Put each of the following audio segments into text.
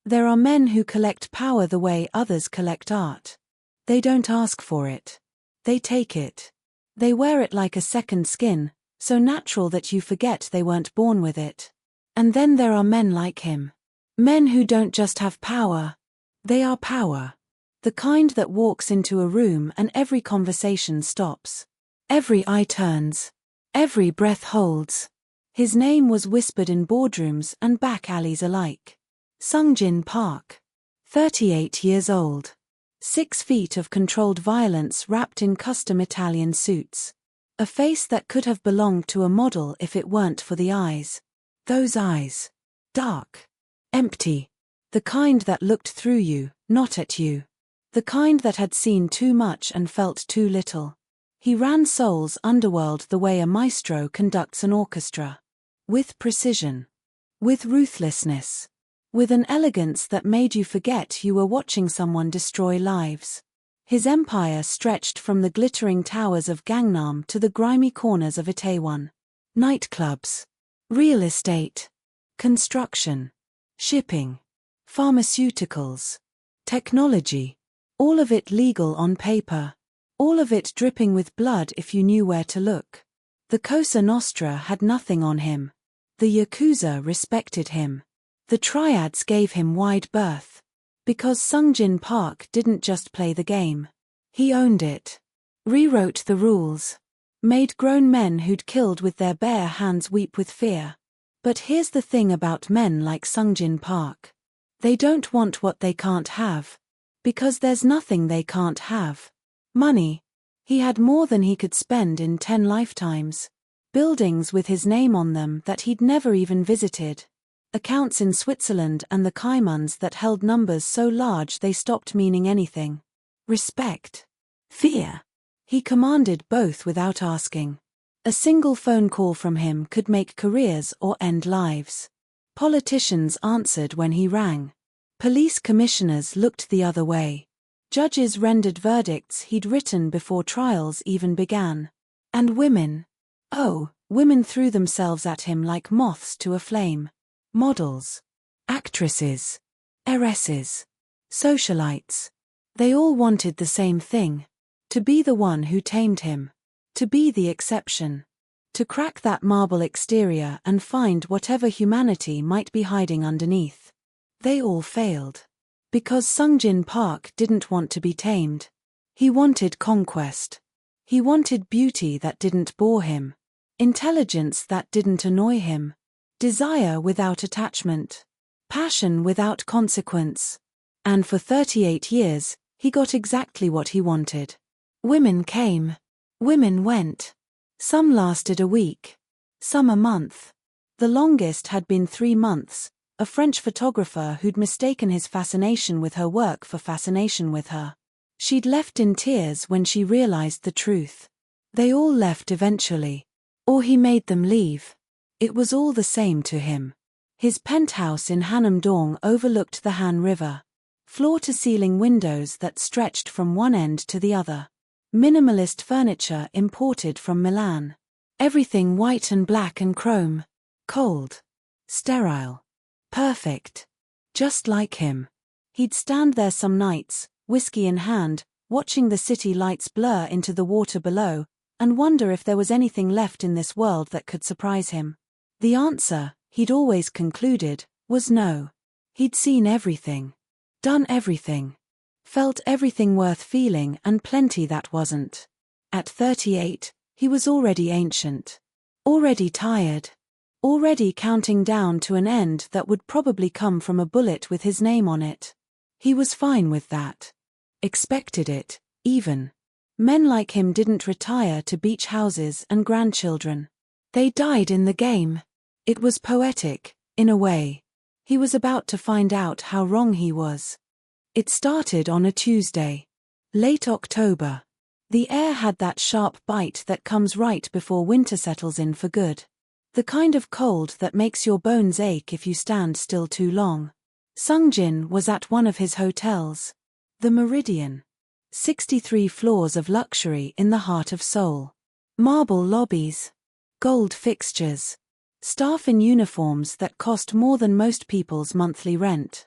There are men who collect power the way others collect art. They don't ask for it. They take it. They wear it like a second skin, so natural that you forget they weren't born with it. And then there are men like him. Men who don't just have power. They are power. The kind that walks into a room and every conversation stops. Every eye turns. Every breath holds. His name was whispered in boardrooms and back alleys alike. Sungjin Park. 38 years old. 6 feet of controlled violence wrapped in custom Italian suits. A face that could have belonged to a model if it weren't for the eyes. Those eyes. Dark. Empty. The kind that looked through you, not at you. The kind that had seen too much and felt too little. He ran Seoul's underworld the way a maestro conducts an orchestra. With precision. With ruthlessness. With an elegance that made you forget you were watching someone destroy lives. His empire stretched from the glittering towers of Gangnam to the grimy corners of Itaewon. Nightclubs. Real estate. Construction. Shipping. Pharmaceuticals. Technology. All of it legal on paper. All of it dripping with blood if you knew where to look. The Cosa Nostra had nothing on him. The Yakuza respected him. The triads gave him wide berth. Because Sungjin Park didn't just play the game. He owned it. Rewrote the rules. Made grown men who'd killed with their bare hands weep with fear. But here's the thing about men like Sungjin Park. They don't want what they can't have. Because there's nothing they can't have. Money. He had more than he could spend in 10 lifetimes. Buildings with his name on them that he'd never even visited. Accounts in Switzerland and the Caymans that held numbers so large they stopped meaning anything. Respect. Fear. He commanded both without asking. A single phone call from him could make careers or end lives. Politicians answered when he rang. Police commissioners looked the other way. Judges rendered verdicts he'd written before trials even began. And women. Oh, women threw themselves at him like moths to a flame. Models. Actresses. Heiresses. Socialites. They all wanted the same thing. To be the one who tamed him. To be the exception. To crack that marble exterior and find whatever humanity might be hiding underneath. They all failed. Because Sungjin Park didn't want to be tamed. He wanted conquest. He wanted beauty that didn't bore him. Intelligence that didn't annoy him. Desire without attachment. Passion without consequence. And for 38 years, he got exactly what he wanted. Women came. Women went. Some lasted a week. Some a month. The longest had been 3 months. A French photographer who'd mistaken his fascination with her work for fascination with her. She'd left in tears when she realized the truth. They all left eventually. Or he made them leave. It was all the same to him. His penthouse in Hanam-dong overlooked the Han River. Floor-to-ceiling windows that stretched from one end to the other. Minimalist furniture imported from Milan. Everything white and black and chrome. Cold. Sterile. Perfect. Just like him. He'd stand there some nights, whiskey in hand, watching the city lights blur into the water below, and wonder if there was anything left in this world that could surprise him. The answer, he'd always concluded, was no. He'd seen everything. Done everything. Felt everything worth feeling and plenty that wasn't. At 38, he was already ancient. Already tired. Already counting down to an end that would probably come from a bullet with his name on it. He was fine with that. Expected it, even. Men like him didn't retire to beach houses and grandchildren. They died in the game. It was poetic, in a way. He was about to find out how wrong he was. It started on a Tuesday. Late October. The air had that sharp bite that comes right before winter settles in for good. The kind of cold that makes your bones ache if you stand still too long. Sungjin was at one of his hotels. The Meridian. 63 floors of luxury in the heart of Seoul. Marble lobbies. Gold fixtures. Staff in uniforms that cost more than most people's monthly rent.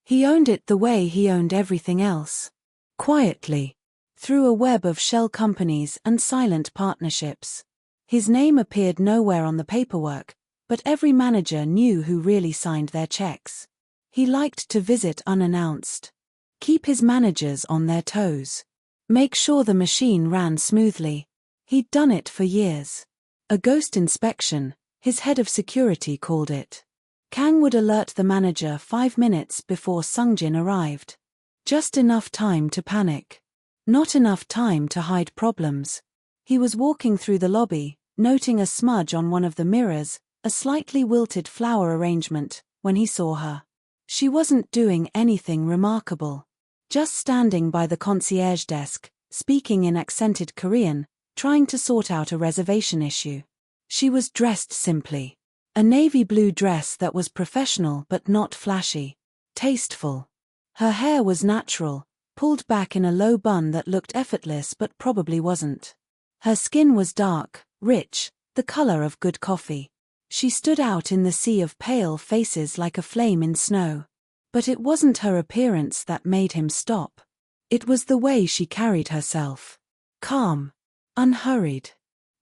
He owned it the way he owned everything else. Quietly. Through a web of shell companies and silent partnerships. His name appeared nowhere on the paperwork, but every manager knew who really signed their checks. He liked to visit unannounced. Keep his managers on their toes. Make sure the machine ran smoothly. He'd done it for years. A ghost inspection, his head of security called it. Kang would alert the manager 5 minutes before Sungjin arrived. Just enough time to panic. Not enough time to hide problems. He was walking through the lobby, noting a smudge on one of the mirrors, a slightly wilted flower arrangement, when he saw her. She wasn't doing anything remarkable. Just standing by the concierge desk, speaking in accented Korean, trying to sort out a reservation issue. She was dressed simply. A navy blue dress that was professional but not flashy. Tasteful. Her hair was natural, pulled back in a low bun that looked effortless but probably wasn't. Her skin was dark, rich, the color of good coffee. She stood out in the sea of pale faces like a flame in snow. But it wasn't her appearance that made him stop. It was the way she carried herself. Calm. Unhurried.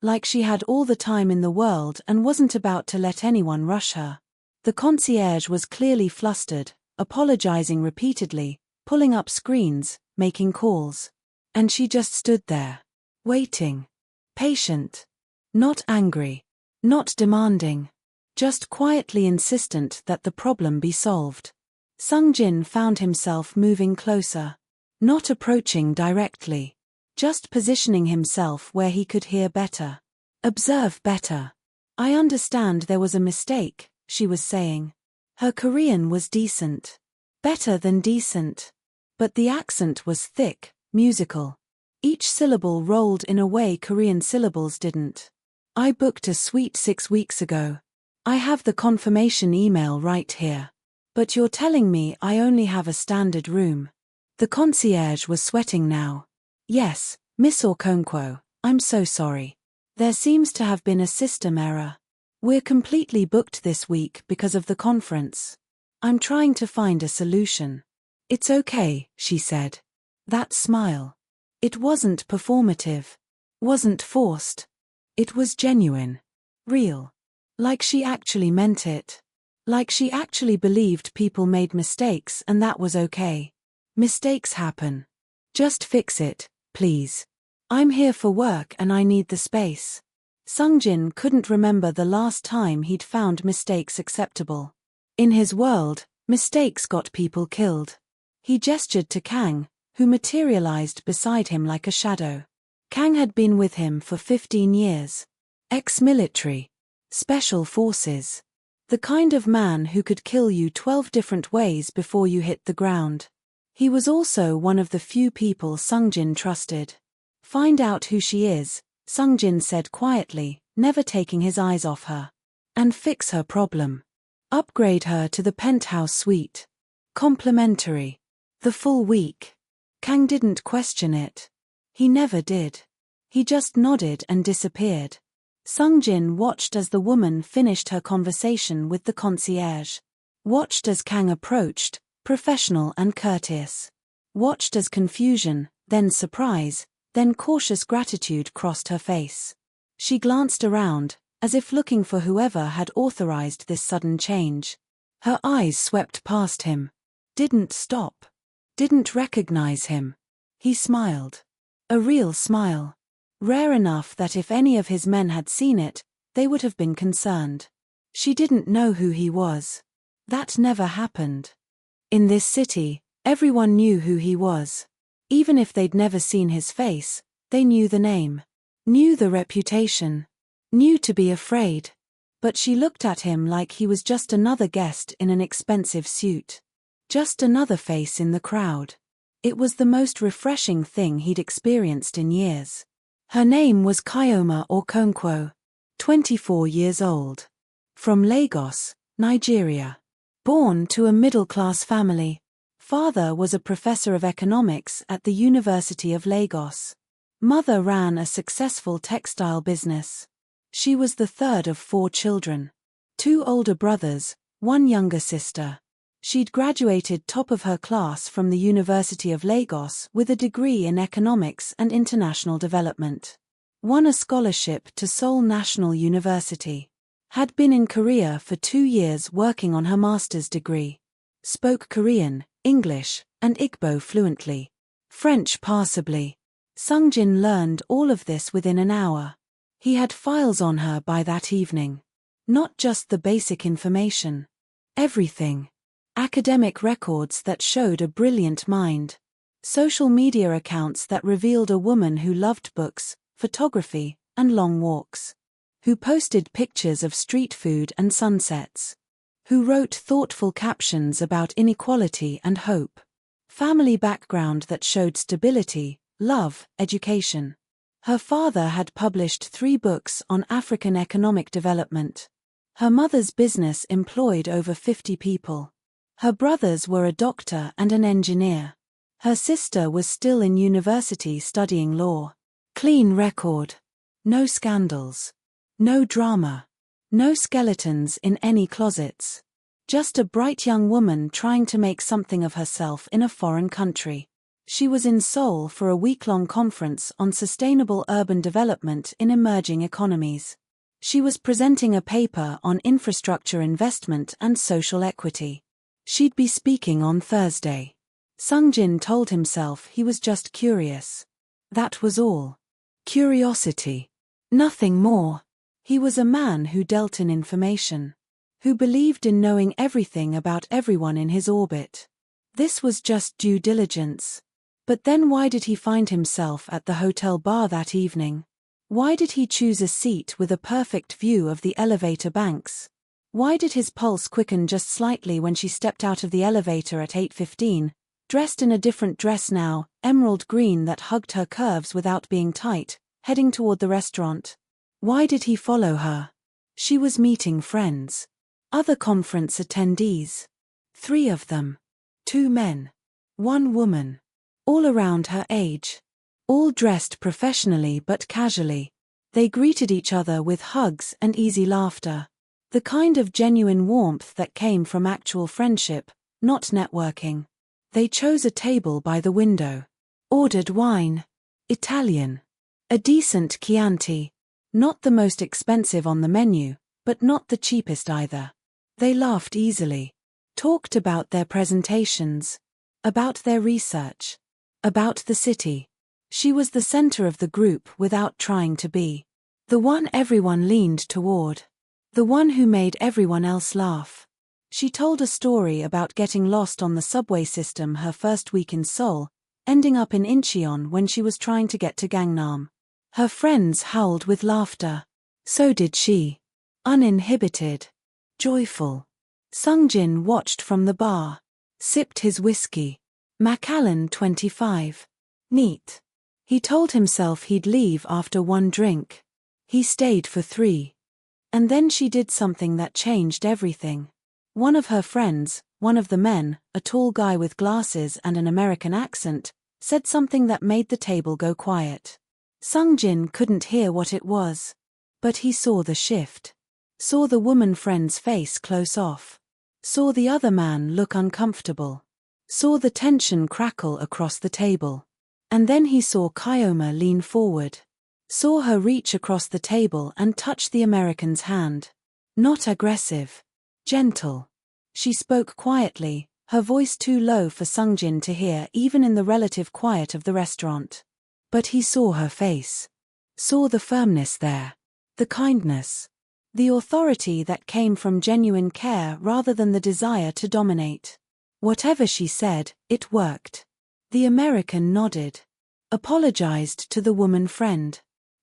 Like she had all the time in the world and wasn't about to let anyone rush her. The concierge was clearly flustered, apologizing repeatedly, pulling up screens, making calls. And she just stood there. Waiting. Patient. Not angry. Not demanding. Just quietly insistent that the problem be solved. Sungjin found himself moving closer. Not approaching directly. Just positioning himself where he could hear better. Observe better. I understand there was a mistake, she was saying. Her Korean was decent. Better than decent. But the accent was thick, musical. Each syllable rolled in a way Korean syllables didn't. I booked a suite 6 weeks ago. I have the confirmation email right here. But you're telling me I only have a standard room. The concierge was sweating now. Yes, Miss Okonkwo, I'm so sorry. There seems to have been a system error. We're completely booked this week because of the conference. I'm trying to find a solution. It's okay, she said. That smile. It wasn't performative. Wasn't forced. It was genuine. Real. Like she actually meant it. Like she actually believed people made mistakes and that was okay. Mistakes happen. Just fix it, please. I'm here for work and I need the space. Sungjin couldn't remember the last time he'd found mistakes acceptable. In his world, mistakes got people killed. He gestured to Kang, who materialized beside him like a shadow. Kang had been with him for 15 years. Ex-military. Special forces. The kind of man who could kill you 12 different ways before you hit the ground. He was also one of the few people Sungjin trusted. Find out who she is, Sungjin said quietly, never taking his eyes off her. And fix her problem. Upgrade her to the penthouse suite. Complimentary. The full week. Kang didn't question it. He never did. He just nodded and disappeared. Sungjin watched as the woman finished her conversation with the concierge. Watched as Kang approached, professional and courteous. Watched as confusion, then surprise, then cautious gratitude crossed her face. She glanced around, as if looking for whoever had authorized this sudden change. Her eyes swept past him. Didn't stop. Didn't recognize him. He smiled. A real smile. Rare enough that if any of his men had seen it, they would have been concerned. She didn't know who he was. That never happened. In this city, everyone knew who he was. Even if they'd never seen his face, they knew the name. Knew the reputation. Knew to be afraid. But she looked at him like he was just another guest in an expensive suit. Just another face in the crowd. It was the most refreshing thing he'd experienced in years. Her name was Kayoma Okonkwo, 24 years old. From Lagos, Nigeria. Born to a middle-class family. Father was a professor of economics at the University of Lagos. Mother ran a successful textile business. She was the third of 4 children. 2 older brothers, 1 younger sister. She'd graduated top of her class from the University of Lagos with a degree in economics and international development. Won a scholarship to Seoul National University. Had been in Korea for 2 years working on her master's degree. Spoke Korean, English, and Igbo fluently. French passably. Sungjin learned all of this within an hour. He had files on her by that evening. Not just the basic information. Everything. Academic records that showed a brilliant mind. Social media accounts that revealed a woman who loved books, photography, and long walks. Who posted pictures of street food and sunsets. Who wrote thoughtful captions about inequality and hope. Family background that showed stability, love, education. Her father had published 3 books on African economic development. Her mother's business employed over 50 people. Her brothers were a doctor and an engineer. Her sister was still in university studying law. Clean record. No scandals. No drama. No skeletons in any closets. Just a bright young woman trying to make something of herself in a foreign country. She was in Seoul for a week-long conference on sustainable urban development in emerging economies. She was presenting a paper on infrastructure investment and social equity. She'd be speaking on Thursday. Sungjin told himself he was just curious. That was all. Curiosity. Nothing more. He was a man who dealt in information. Who believed in knowing everything about everyone in his orbit. This was just due diligence. But then why did he find himself at the hotel bar that evening? Why did he choose a seat with a perfect view of the elevator banks? Why did his pulse quicken just slightly when she stepped out of the elevator at 8:15, dressed in a different dress now, emerald green that hugged her curves without being tight, heading toward the restaurant? Why did he follow her? She was meeting friends. Other conference attendees. 3 of them. 2 men. 1 woman. All around her age. All dressed professionally but casually. They greeted each other with hugs and easy laughter. The kind of genuine warmth that came from actual friendship, not networking. They chose a table by the window. Ordered wine. Italian. A decent Chianti. Not the most expensive on the menu, but not the cheapest either. They laughed easily. Talked about their presentations. About their research. About the city. She was the center of the group without trying to be. The one everyone leaned toward. The one who made everyone else laugh. She told a story about getting lost on the subway system her first week in Seoul, ending up in Incheon when she was trying to get to Gangnam. Her friends howled with laughter. So did she. Uninhibited. Joyful. Sungjin watched from the bar. Sipped his whiskey. Macallan 25. Neat. He told himself he'd leave after 1 drink. He stayed for 3. And then she did something that changed everything. One of her friends, one of the men, a tall guy with glasses and an American accent, said something that made the table go quiet. Sungjin couldn't hear what it was. But he saw the shift. Saw the woman friend's face close off. Saw the other man look uncomfortable. Saw the tension crackle across the table. And then he saw Kyoma lean forward. Saw her reach across the table and touch the American's hand. Not aggressive. Gentle. She spoke quietly, her voice too low for Sungjin to hear even in the relative quiet of the restaurant. But he saw her face. Saw the firmness there. The kindness. The authority that came from genuine care rather than the desire to dominate. Whatever she said, it worked. The American nodded. Apologized to the woman friend.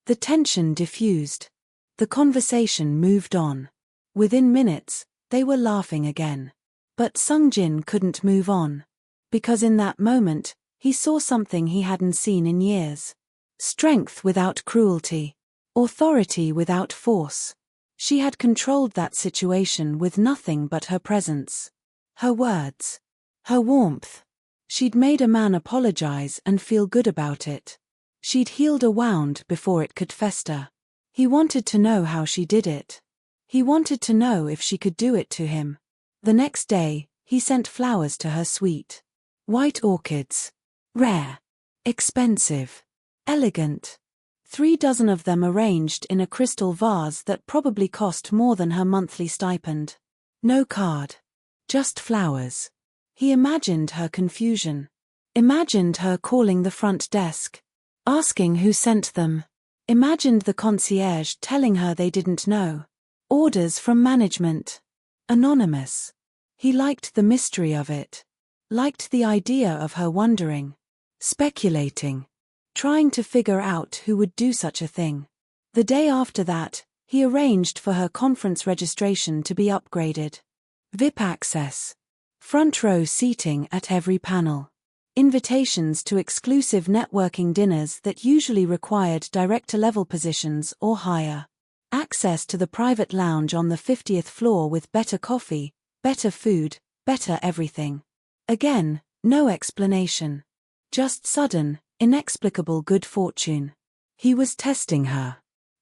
The tension diffused. The conversation moved on. Within minutes, they were laughing again. But Sungjin couldn't move on. Because in that moment, he saw something he hadn't seen in years. Strength without cruelty. Authority without force. She had controlled that situation with nothing but her presence. Her words. Her warmth. She'd made a man apologize and feel good about it. She'd healed a wound before it could fester. He wanted to know how she did it. He wanted to know if she could do it to him. The next day, He sent flowers to her suite. White orchids. Rare. Expensive. Elegant. 3 dozen of them arranged in a crystal vase that probably cost more than her monthly stipend. No card. Just flowers. He imagined her confusion. Imagined her calling the front desk. Asking who sent them. Imagined the concierge telling her they didn't know. Orders from management. Anonymous. He liked the mystery of it. Liked the idea of her wondering. Speculating. Trying to figure out who would do such a thing. The day after that, he arranged for her conference registration to be upgraded. VIP access. Front row seating at every panel. Invitations to exclusive networking dinners that usually required director-level positions or higher. Access to the private lounge on the 50th floor with better coffee, better food, better everything. Again, no explanation. Just sudden, inexplicable good fortune. He was testing her.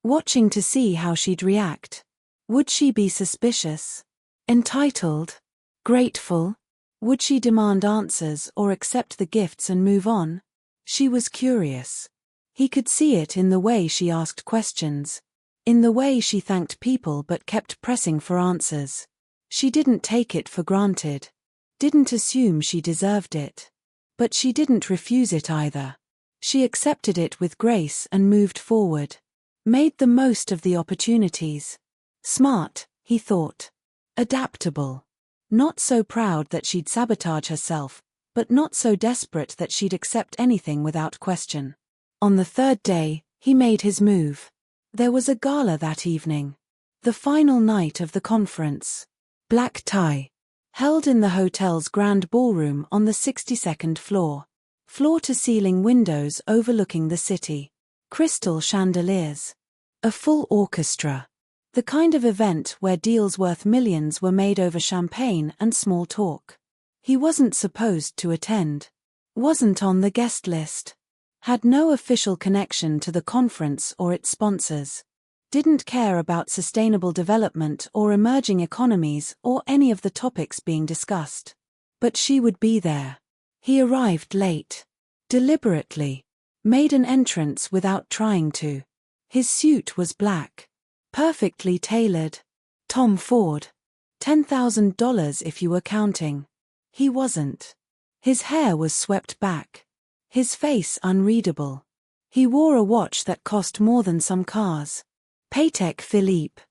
Watching to see how she'd react. Would she be suspicious? Entitled? Grateful? Would she demand answers or accept the gifts and move on? She was curious. He could see it in the way she asked questions. In the way she thanked people but kept pressing for answers. She didn't take it for granted. Didn't assume she deserved it. But she didn't refuse it either. She accepted it with grace and moved forward. Made the most of the opportunities. Smart, he thought. Adaptable. Not so proud that she'd sabotage herself, but not so desperate that she'd accept anything without question. On the third day, he made his move. There was a gala that evening. The final night of the conference. Black tie. Held in the hotel's grand ballroom on the 62nd floor. Floor-to-ceiling windows overlooking the city. Crystal chandeliers. A full orchestra. The kind of event where deals worth millions were made over champagne and small talk. He wasn't supposed to attend. Wasn't on the guest list. Had no official connection to the conference or its sponsors. Didn't care about sustainable development or emerging economies or any of the topics being discussed. But she would be there. He arrived late. Deliberately. Made an entrance without trying to. His suit was black. Perfectly tailored. Tom Ford. $10,000 if you were counting. He wasn't. His hair was swept back. His face unreadable. He wore a watch that cost more than some cars. Patek Philippe.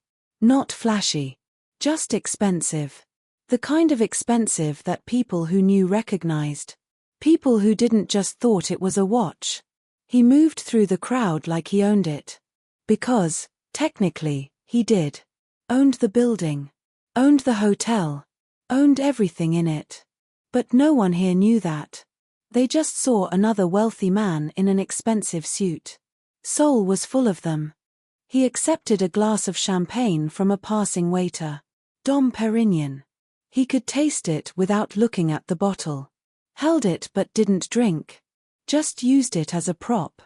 Not flashy. Just expensive. The kind of expensive that people who knew recognized. People who didn't just thought it was a watch. He moved through the crowd like he owned it. Because, technically, he did. Owned the building. Owned the hotel. Owned everything in it. But no one here knew that. They just saw another wealthy man in an expensive suit. Seoul was full of them. He accepted a glass of champagne from a passing waiter. Dom Perignon. He could taste it without looking at the bottle. Held it but didn't drink. Just used it as a prop.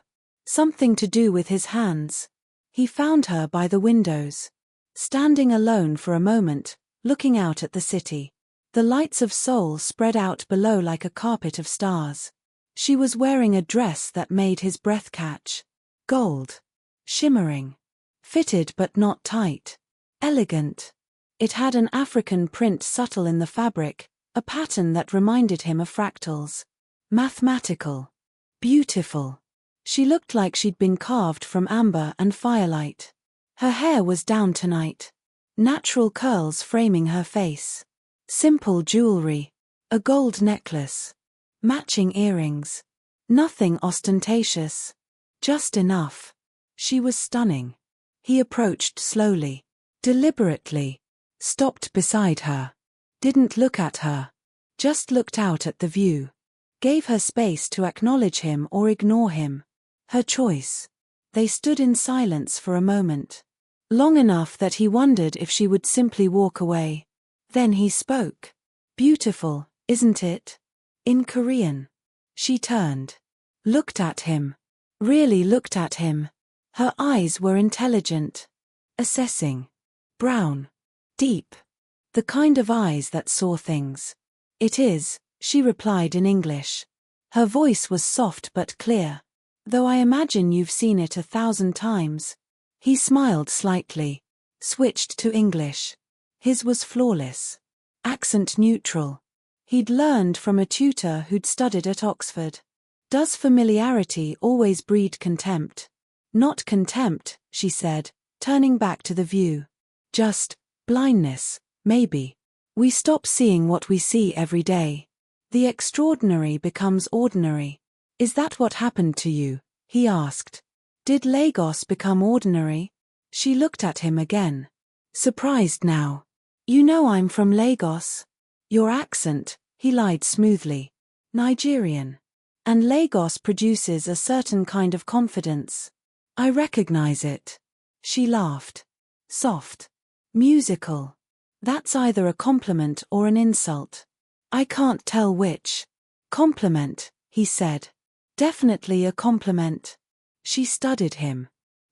Something to do with his hands. He found her by the windows. Standing alone for a moment, looking out at the city. The lights of Seoul spread out below like a carpet of stars. She was wearing a dress that made his breath catch. Gold. Shimmering. Fitted but not tight. Elegant. It had an African print subtle in the fabric, a pattern that reminded him of fractals. Mathematical. Beautiful. She looked like she'd been carved from amber and firelight. Her hair was down tonight. Natural curls framing her face. Simple jewelry. A gold necklace. Matching earrings. Nothing ostentatious. Just enough. She was stunning. He approached slowly. Deliberately. Stopped beside her. Didn't look at her. Just looked out at the view. Gave her space to acknowledge him or ignore him. Her choice. They stood in silence for a moment. Long enough that he wondered if she would simply walk away. Then he spoke. Beautiful, isn't it? In Korean. She turned. Looked at him. Really looked at him. Her eyes were intelligent. Assessing. Brown. Deep. The kind of eyes that saw things. It is, she replied in English. Her voice was soft but clear. Though I imagine you've seen it 1,000 times. He smiled slightly. Switched to English. His was flawless. Accent neutral. He'd learned from a tutor who'd studied at Oxford. Does familiarity always breed contempt? Not contempt, she said, turning back to the view. Just blindness, maybe. We stop seeing what we see every day. The extraordinary becomes ordinary. Is that what happened to you? He asked. Did Lagos become ordinary? She looked at him again. Surprised now. You know I'm from Lagos. Your accent, he lied smoothly. Nigerian. And Lagos produces a certain kind of confidence. I recognize it. She laughed. Soft. Musical. That's either a compliment or an insult. I can't tell which. Compliment, he said. Definitely a compliment. She studied him.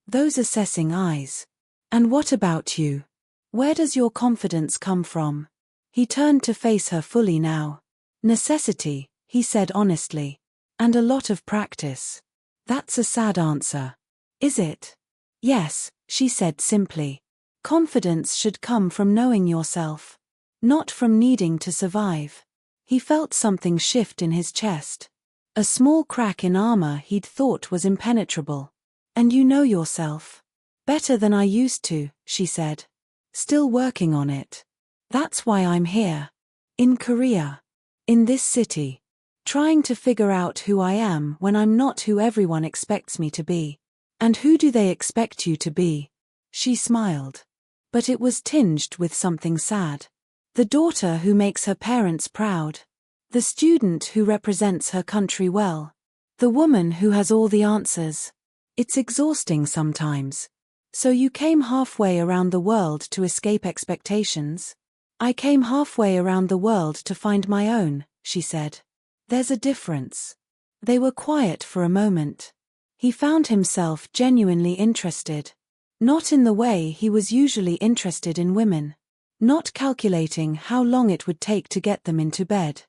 Those assessing eyes. And what about you? Where does your confidence come from? He turned to face her fully now. Necessity, he said honestly. And a lot of practice. That's a sad answer. Is it? Yes, she said simply. Confidence should come from knowing yourself. Not from needing to survive. He felt something shift in his chest. A small crack in armor he'd thought was impenetrable. And you know yourself. Better than I used to, she said. Still working on it. That's why I'm here. In Korea. In this city. Trying to figure out who I am when I'm not who everyone expects me to be. And who do they expect you to be? She smiled. But it was tinged with something sad. The daughter who makes her parents proud. The student who represents her country well. The woman who has all the answers. It's exhausting sometimes. So you came halfway around the world to escape expectations? I came halfway around the world to find my own, she said. There's a difference. They were quiet for a moment. He found himself genuinely interested. Not in the way he was usually interested in women. Not calculating how long it would take to get them into bed.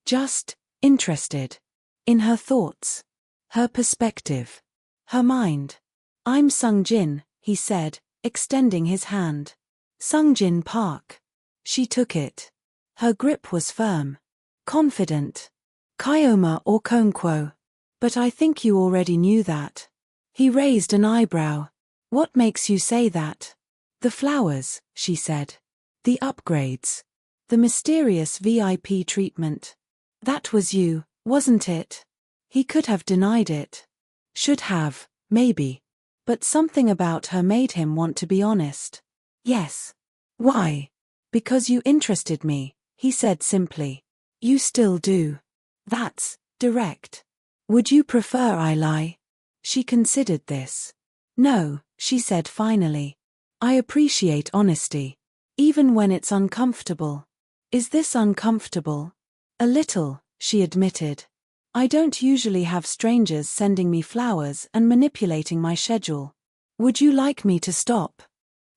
Just interested. In her thoughts. Her perspective. Her mind. I'm Sung-jin, he said, extending his hand. Sung-jin Park. She took it. Her grip was firm. Confident. Kyoma or Konkwo. But I think you already knew that. He raised an eyebrow. What makes you say that? The flowers, she said. The upgrades. The mysterious VIP treatment. That was you, wasn't it? He could have denied it. Should have, maybe. But something about her made him want to be honest. Yes. Why? Because you interested me, he said simply. You still do. That's direct. Would you prefer I lie? She considered this. No, she said finally. I appreciate honesty. Even when it's uncomfortable. Is this uncomfortable? A little, she admitted. I don't usually have strangers sending me flowers and manipulating my schedule. Would you like me to stop?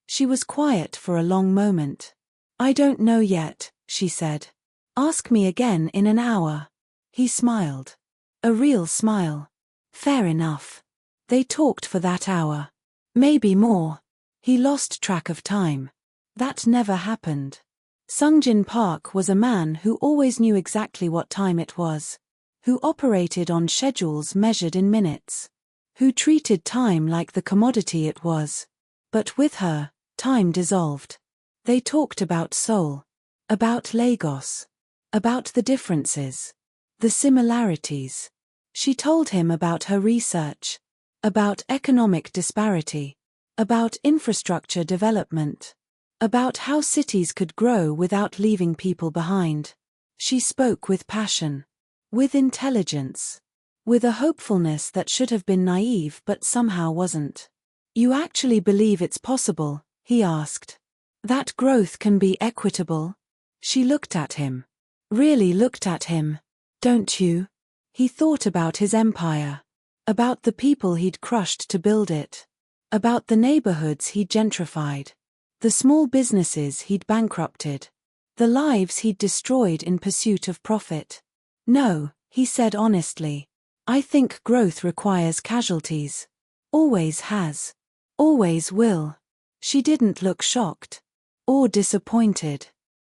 She was quiet for a long moment. I don't know yet, she said. Ask me again in an hour. He smiled. A real smile. Fair enough. They talked for that hour. Maybe more. He lost track of time. That never happened. Sung-jin Park was a man who always knew exactly what time it was. Who operated on schedules measured in minutes. Who treated time like the commodity it was. But with her, time dissolved. They talked about Seoul. About Lagos. About the differences. The similarities. She told him about her research. About economic disparity. About infrastructure development. About how cities could grow without leaving people behind. She spoke with passion. With intelligence. With a hopefulness that should have been naive but somehow wasn't. You actually believe it's possible? He asked. That growth can be equitable? She looked at him. Really looked at him. Don't you? He thought about his empire. About the people he'd crushed to build it. About the neighborhoods he'd gentrified. The small businesses he'd bankrupted. The lives he'd destroyed in pursuit of profit. No, he said honestly. I think growth requires casualties. Always has. Always will. She didn't look shocked. Or disappointed.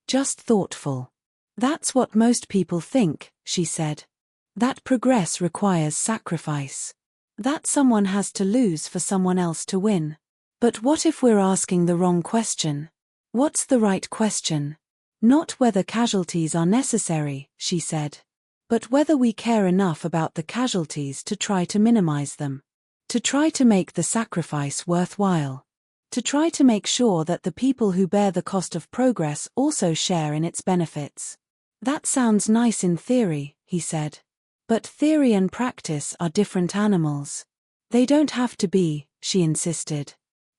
Just thoughtful. That's what most people think, she said. That progress requires sacrifice. That someone has to lose for someone else to win. But what if we're asking the wrong question? What's the right question? Not whether casualties are necessary, she said. But whether we care enough about the casualties to try to minimize them. To try to make the sacrifice worthwhile. To try to make sure that the people who bear the cost of progress also share in its benefits. That sounds nice in theory, he said. But theory and practice are different animals. They don't have to be, she insisted.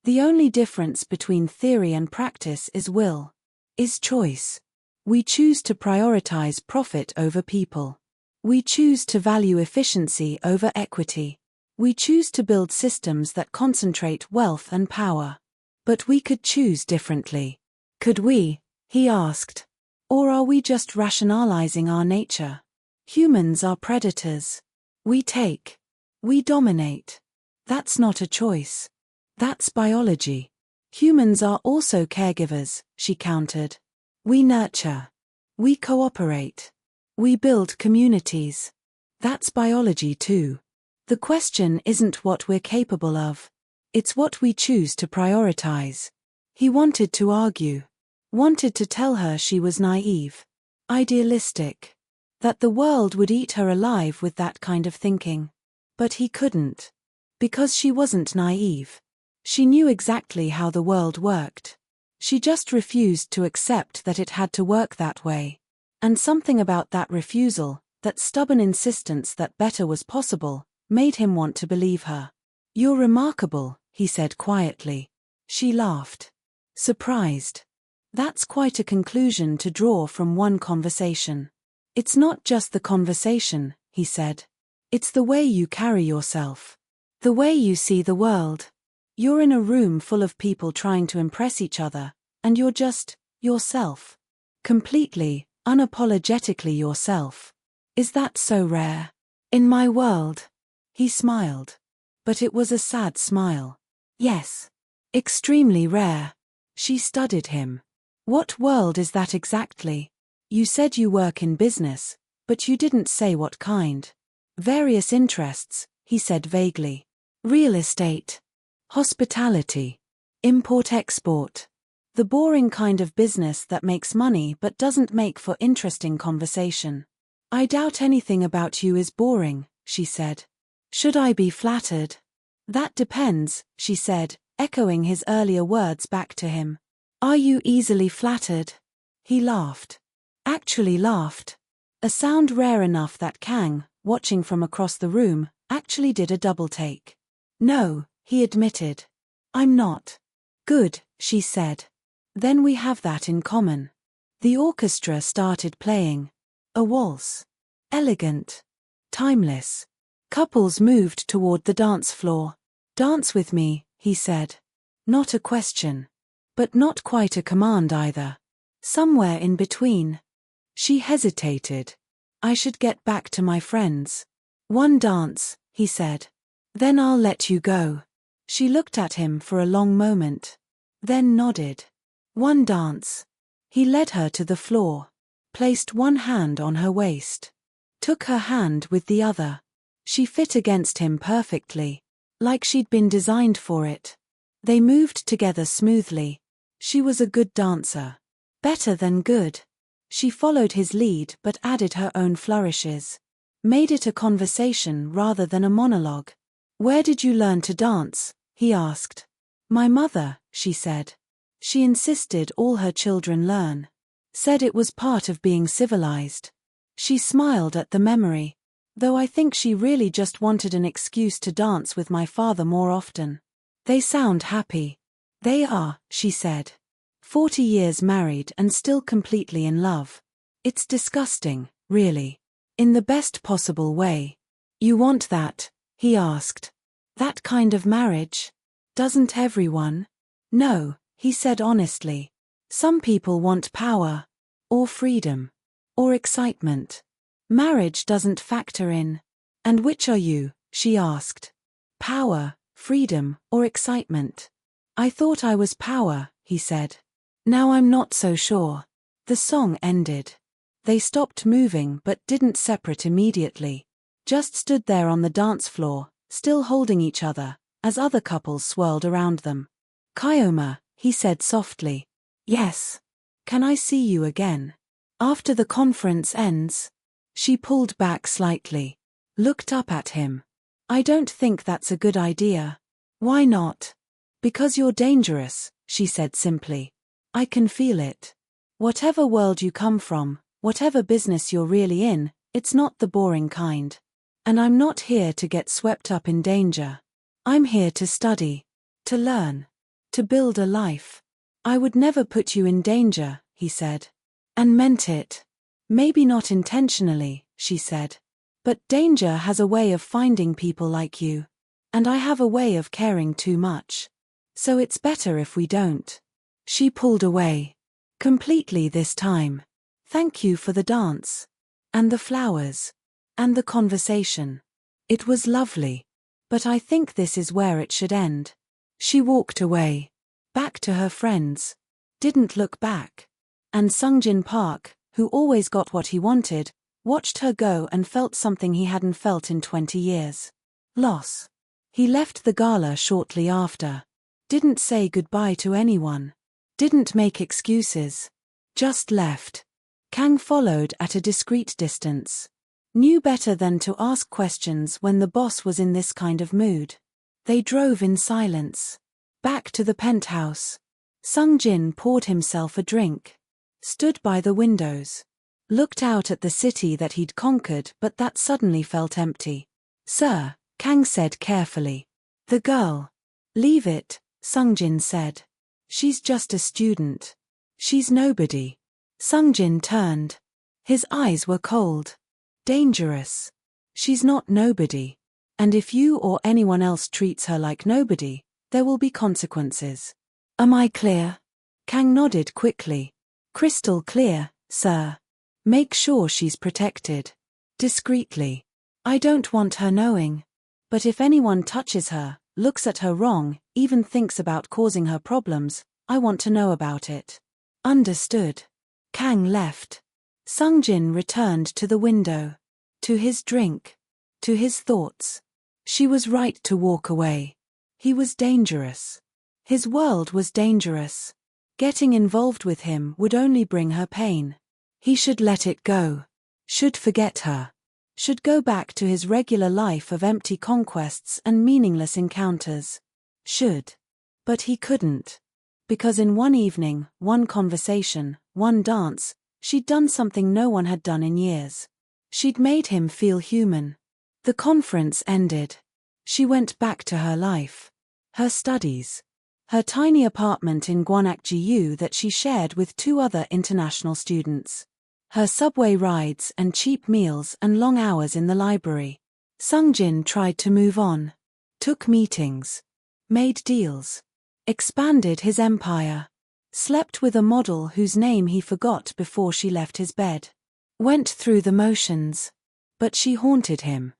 The only difference between theory and practice is will. Is choice. We choose to prioritize profit over people. We choose to value efficiency over equity. We choose to build systems that concentrate wealth and power. But we could choose differently. Could we? He asked. Or are we just rationalizing our nature? Humans are predators. We take. We dominate. That's not a choice. That's biology. Humans are also caregivers, she countered. We nurture. We cooperate. We build communities. That's biology too. The question isn't what we're capable of. It's what we choose to prioritize. He wanted to argue. Wanted to tell her she was naive. Idealistic. That the world would eat her alive with that kind of thinking. But he couldn't. Because she wasn't naive. She knew exactly how the world worked. She just refused to accept that it had to work that way. And something about that refusal, that stubborn insistence that better was possible, made him want to believe her. You're remarkable, he said quietly. She laughed. Surprised. That's quite a conclusion to draw from one conversation. It's not just the conversation, he said. It's the way you carry yourself. The way you see the world. You're in a room full of people trying to impress each other, and you're just yourself. Completely, unapologetically yourself. Is that so rare? In my world. He smiled. But it was a sad smile. Yes. Extremely rare. She studied him. What world is that exactly? You said you work in business, but you didn't say what kind. Various interests, he said vaguely. Real estate. Hospitality. Import-export. The boring kind of business that makes money but doesn't make for interesting conversation. I doubt anything about you is boring, she said. Should I be flattered? That depends, she said, echoing his earlier words back to him. Are you easily flattered? He laughed. Actually laughed. A sound rare enough that Kang, watching from across the room, actually did a double take. No, he admitted. I'm not. Good, she said. Then we have that in common. The orchestra started playing. A waltz. Elegant. Timeless. Couples moved toward the dance floor. Dance with me, he said. Not a question. But not quite a command either. Somewhere in between. She hesitated. I should get back to my friends. One dance, he said. Then I'll let you go. She looked at him for a long moment. Then nodded. One dance. He led her to the floor. Placed one hand on her waist. Took her hand with the other. She fit against him perfectly. Like she'd been designed for it. They moved together smoothly. She was a good dancer. Better than good. She followed his lead but added her own flourishes. Made it a conversation rather than a monologue. Where did you learn to dance? He asked. My mother, she said. She insisted all her children learn. Said it was part of being civilized. She smiled at the memory. Though I think she really just wanted an excuse to dance with my father more often. They sound happy. They are, she said. 40 years married and still completely in love. It's disgusting, really. In the best possible way. You want that? He asked. That kind of marriage? Doesn't everyone? No, he said honestly. Some people want power. Or freedom? Or excitement? Marriage doesn't factor in. And which are you? She asked. Power, freedom, or excitement? I thought I was power, he said. Now I'm not so sure. The song ended. They stopped moving but didn't separate immediately. Just stood there on the dance floor, still holding each other, as other couples swirled around them. Kyoma, he said softly. Yes. Can I see you again? After the conference ends? She pulled back slightly. Looked up at him. I don't think that's a good idea. Why not? Because you're dangerous, she said simply. I can feel it. Whatever world you come from, whatever business you're really in, it's not the boring kind. And I'm not here to get swept up in danger. I'm here to study, to learn, to build a life. I would never put you in danger, he said. And meant it. Maybe not intentionally, she said. But danger has a way of finding people like you. And I have a way of caring too much. So it's better if we don't. She pulled away. Completely this time. Thank you for the dance. And the flowers. And the conversation. It was lovely. But I think this is where it should end. She walked away. Back to her friends. Didn't look back. And Sungjin Park, who always got what he wanted, watched her go and felt something he hadn't felt in 20 years. Loss. He left the gala shortly after. Didn't say goodbye to anyone. Didn't make excuses. Just left. Kang followed at a discreet distance. Knew better than to ask questions when the boss was in this kind of mood. They drove in silence. Back to the penthouse. Sungjin poured himself a drink. Stood by the windows. Looked out at the city that he'd conquered but that suddenly felt empty. Sir, Kang said carefully. The girl. Leave it, Sungjin said. She's just a student. She's nobody. Sungjin turned. His eyes were cold. Dangerous. She's not nobody. And if you or anyone else treats her like nobody, there will be consequences. Am I clear? Kang nodded quickly. Crystal clear, sir. Make sure she's protected. Discreetly. I don't want her knowing. But if anyone touches her, looks at her wrong, even thinks about causing her problems, I want to know about it. Understood. Kang left. Sungjin returned to the window. To his drink. To his thoughts. She was right to walk away. He was dangerous. His world was dangerous. Getting involved with him would only bring her pain. He should let it go. Should forget her. Should go back to his regular life of empty conquests and meaningless encounters. Should. But he couldn't. Because in one evening, one conversation, one dance, she'd done something no one had done in years. She'd made him feel human. The conference ended. She went back to her life. Her studies. Her tiny apartment in Gwanak-gu that she shared with 2 other international students. Her subway rides and cheap meals and long hours in the library. Sungjin tried to move on. Took meetings. Made deals. Expanded his empire. Slept with a model whose name he forgot before she left his bed. Went through the motions. But she haunted him.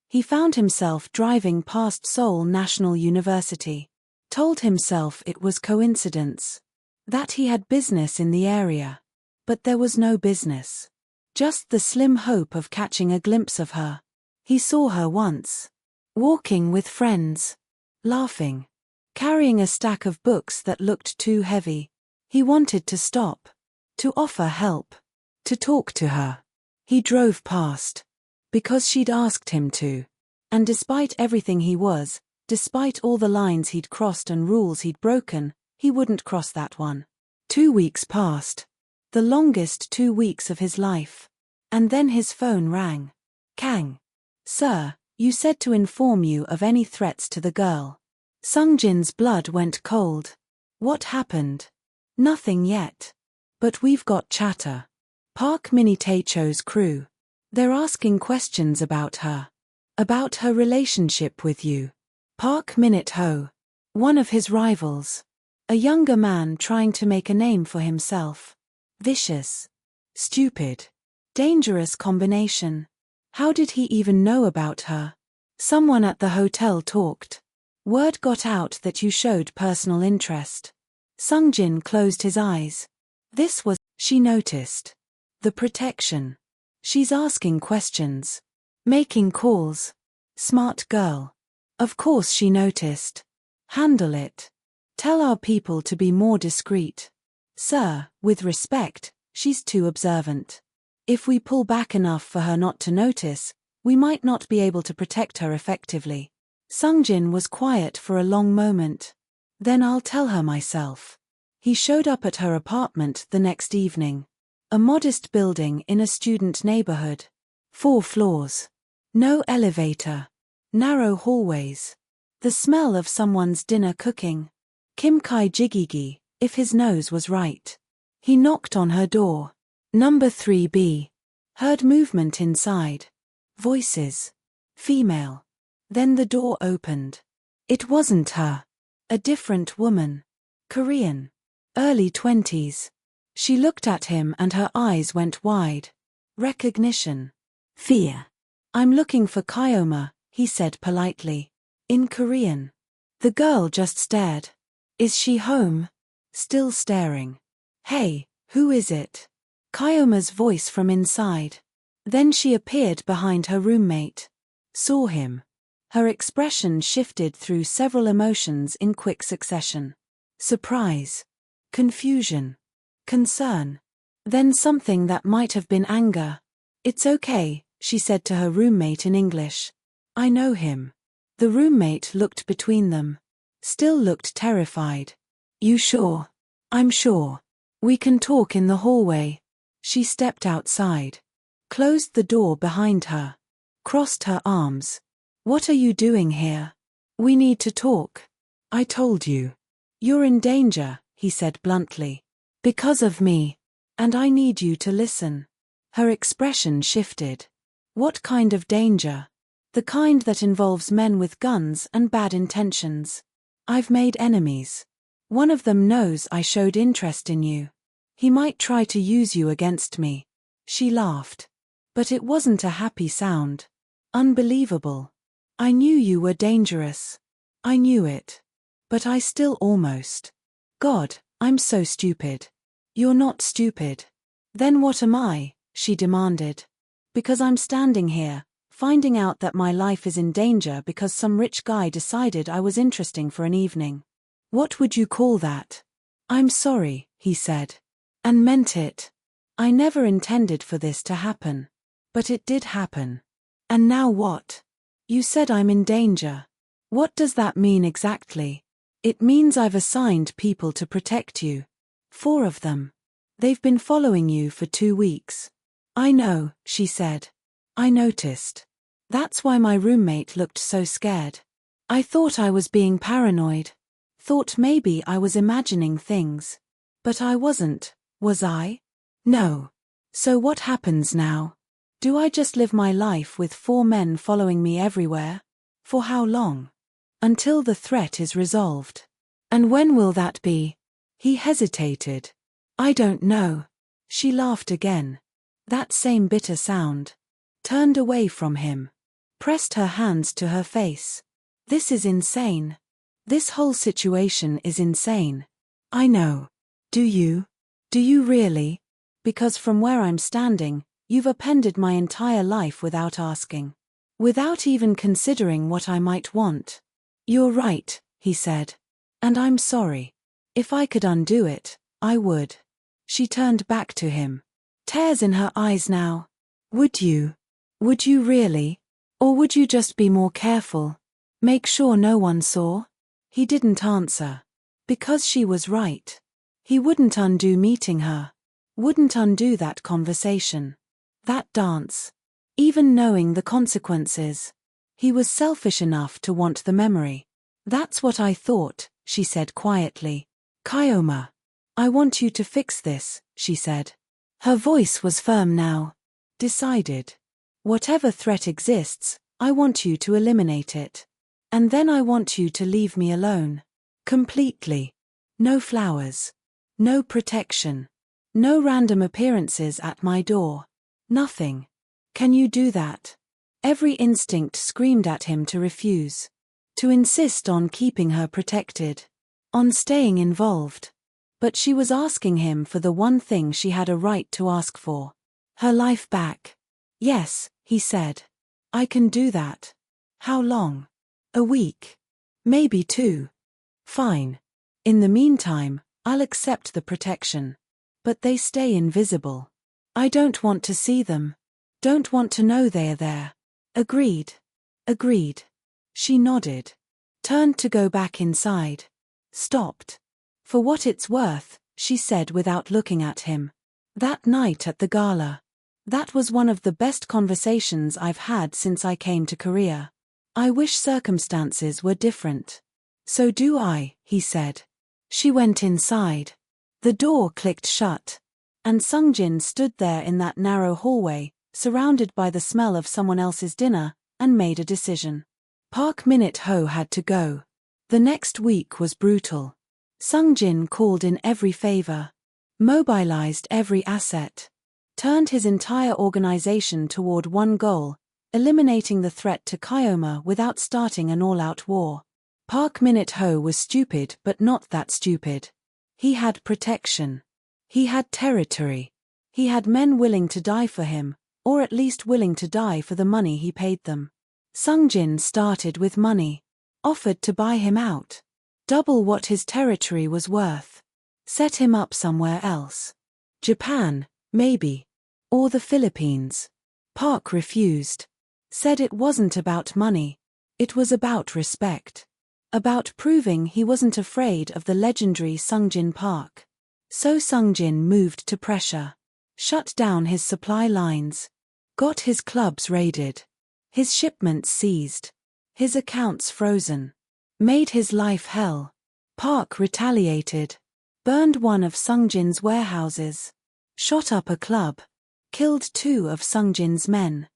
He found himself driving past Seoul National University. Told himself it was coincidence. That he had business in the area. But there was no business. Just the slim hope of catching a glimpse of her. He saw her once. Walking with friends. Laughing. Carrying a stack of books that looked too heavy. He wanted to stop. To offer help. To talk to her. He drove past. Because she'd asked him to. And despite everything he was, despite all the lines he'd crossed and rules he'd broken, he wouldn't cross that one. 2 weeks passed. The longest 2 weeks of his life. And then his phone rang. Kang. Sir, you said to inform you of any threats to the girl. Sungjin's blood went cold. What happened? Nothing yet. But we've got chatter. Park Mini-taecho's crew. They're asking questions about her. About her relationship with you. Park Minute-ho. One of his rivals. A younger man trying to make a name for himself. Vicious. Stupid. Dangerous combination. How did he even know about her? Someone at the hotel talked. Word got out that you showed personal interest. Sung-jin closed his eyes. This was, she noticed. The protection. She's asking questions. Making calls. Smart girl. Of course she noticed. Handle it. Tell our people to be more discreet. Sir, with respect, she's too observant. If we pull back enough for her not to notice, we might not be able to protect her effectively. Sung-jin was quiet for a long moment. Then I'll tell her myself. He showed up at her apartment the next evening. A modest building in a student neighborhood. 4 floors. No elevator. Narrow hallways. The smell of someone's dinner cooking. Kimchi jigigi, if his nose was right. He knocked on her door. Number 3B. Heard movement inside. Voices. Female. Then the door opened. It wasn't her. A different woman. Korean. Early 20s. She looked at him and her eyes went wide. Recognition. Fear. I'm looking for Kyoma, he said politely. In Korean. The girl just stared. Is she home? Still staring. Hey, who is it? Kyoma's voice from inside. Then she appeared behind her roommate. Saw him. Her expression shifted through several emotions in quick succession. Surprise. Confusion. Concern. Then something that might have been anger. It's okay, she said to her roommate in English. I know him. The roommate looked between them. Still looked terrified. You sure? I'm sure. We can talk in the hallway. She stepped outside. Closed the door behind her. Crossed her arms. What are you doing here? We need to talk. I told you. You're in danger, he said bluntly. Because of me. And I need you to listen. Her expression shifted. What kind of danger? The kind that involves men with guns and bad intentions. I've made enemies. One of them knows I showed interest in you. He might try to use you against me. She laughed. But it wasn't a happy sound. Unbelievable. I knew you were dangerous. I knew it. But I still almost. God, I'm so stupid. You're not stupid. Then what am I? She demanded. Because I'm standing here, finding out that my life is in danger because some rich guy decided I was interesting for an evening. What would you call that? I'm sorry, he said. And meant it. I never intended for this to happen. But it did happen. And now what? You said I'm in danger. What does that mean exactly? It means I've assigned people to protect you. 4 of them. They've been following you for 2 weeks. I know, she said. I noticed. That's why my roommate looked so scared. I thought I was being paranoid. Thought maybe I was imagining things. But I wasn't, was I? No. So what happens now? Do I just live my life with 4 men following me everywhere? For how long? Until the threat is resolved. And when will that be? He hesitated. I don't know. She laughed again. That same bitter sound. Turned away from him. Pressed her hands to her face. This is insane. This whole situation is insane. I know. Do you? Do you really? Because from where I'm standing, you've appended my entire life without asking. Without even considering what I might want. You're right, he said. And I'm sorry. If I could undo it, I would. She turned back to him. Tears in her eyes now. Would you? Would you really? Or would you just be more careful? Make sure no one saw? He didn't answer. Because she was right. He wouldn't undo meeting her. Wouldn't undo that conversation. That dance. Even knowing the consequences. He was selfish enough to want the memory. That's what I thought, she said quietly. Kyoma. I want you to fix this, she said. Her voice was firm now. Decided. Whatever threat exists, I want you to eliminate it. And then I want you to leave me alone. Completely. No flowers. No protection. No random appearances at my door. Nothing. Can you do that? Every instinct screamed at him to refuse. To insist on keeping her protected. On staying involved. But she was asking him for the one thing she had a right to ask for. Her life back. Yes, he said. I can do that. How long? A week. Maybe 2. Fine. In the meantime, I'll accept the protection. But they stay invisible. I don't want to see them. Don't want to know they are there. Agreed. Agreed. She nodded. Turned to go back inside. Stopped. For what it's worth, she said without looking at him. That night at the gala. That was one of the best conversations I've had since I came to Korea. I wish circumstances were different. So do I, he said. She went inside. The door clicked shut. And Sungjin stood there in that narrow hallway, surrounded by the smell of someone else's dinner, and made a decision. Park Min-ho had to go. The next week was brutal. Sungjin called in every favor. Mobilized every asset. Turned his entire organization toward one goal, eliminating the threat to Kyoma without starting an all-out war. Park Min-ho was stupid but not that stupid. He had protection. He had territory. He had men willing to die for him, or at least willing to die for the money he paid them. Sungjin started with money. Offered to buy him out. Double what his territory was worth. Set him up somewhere else. Japan, maybe. Or the Philippines. Park refused. Said it wasn't about money. It was about respect. About proving he wasn't afraid of the legendary Sungjin Park. So Sungjin moved to pressure. Shut down his supply lines. Got his clubs raided. His shipments seized. His accounts frozen. Made his life hell. Park retaliated. Burned one of Sungjin's warehouses. Shot up a club. Killed 2 of Sungjin's men.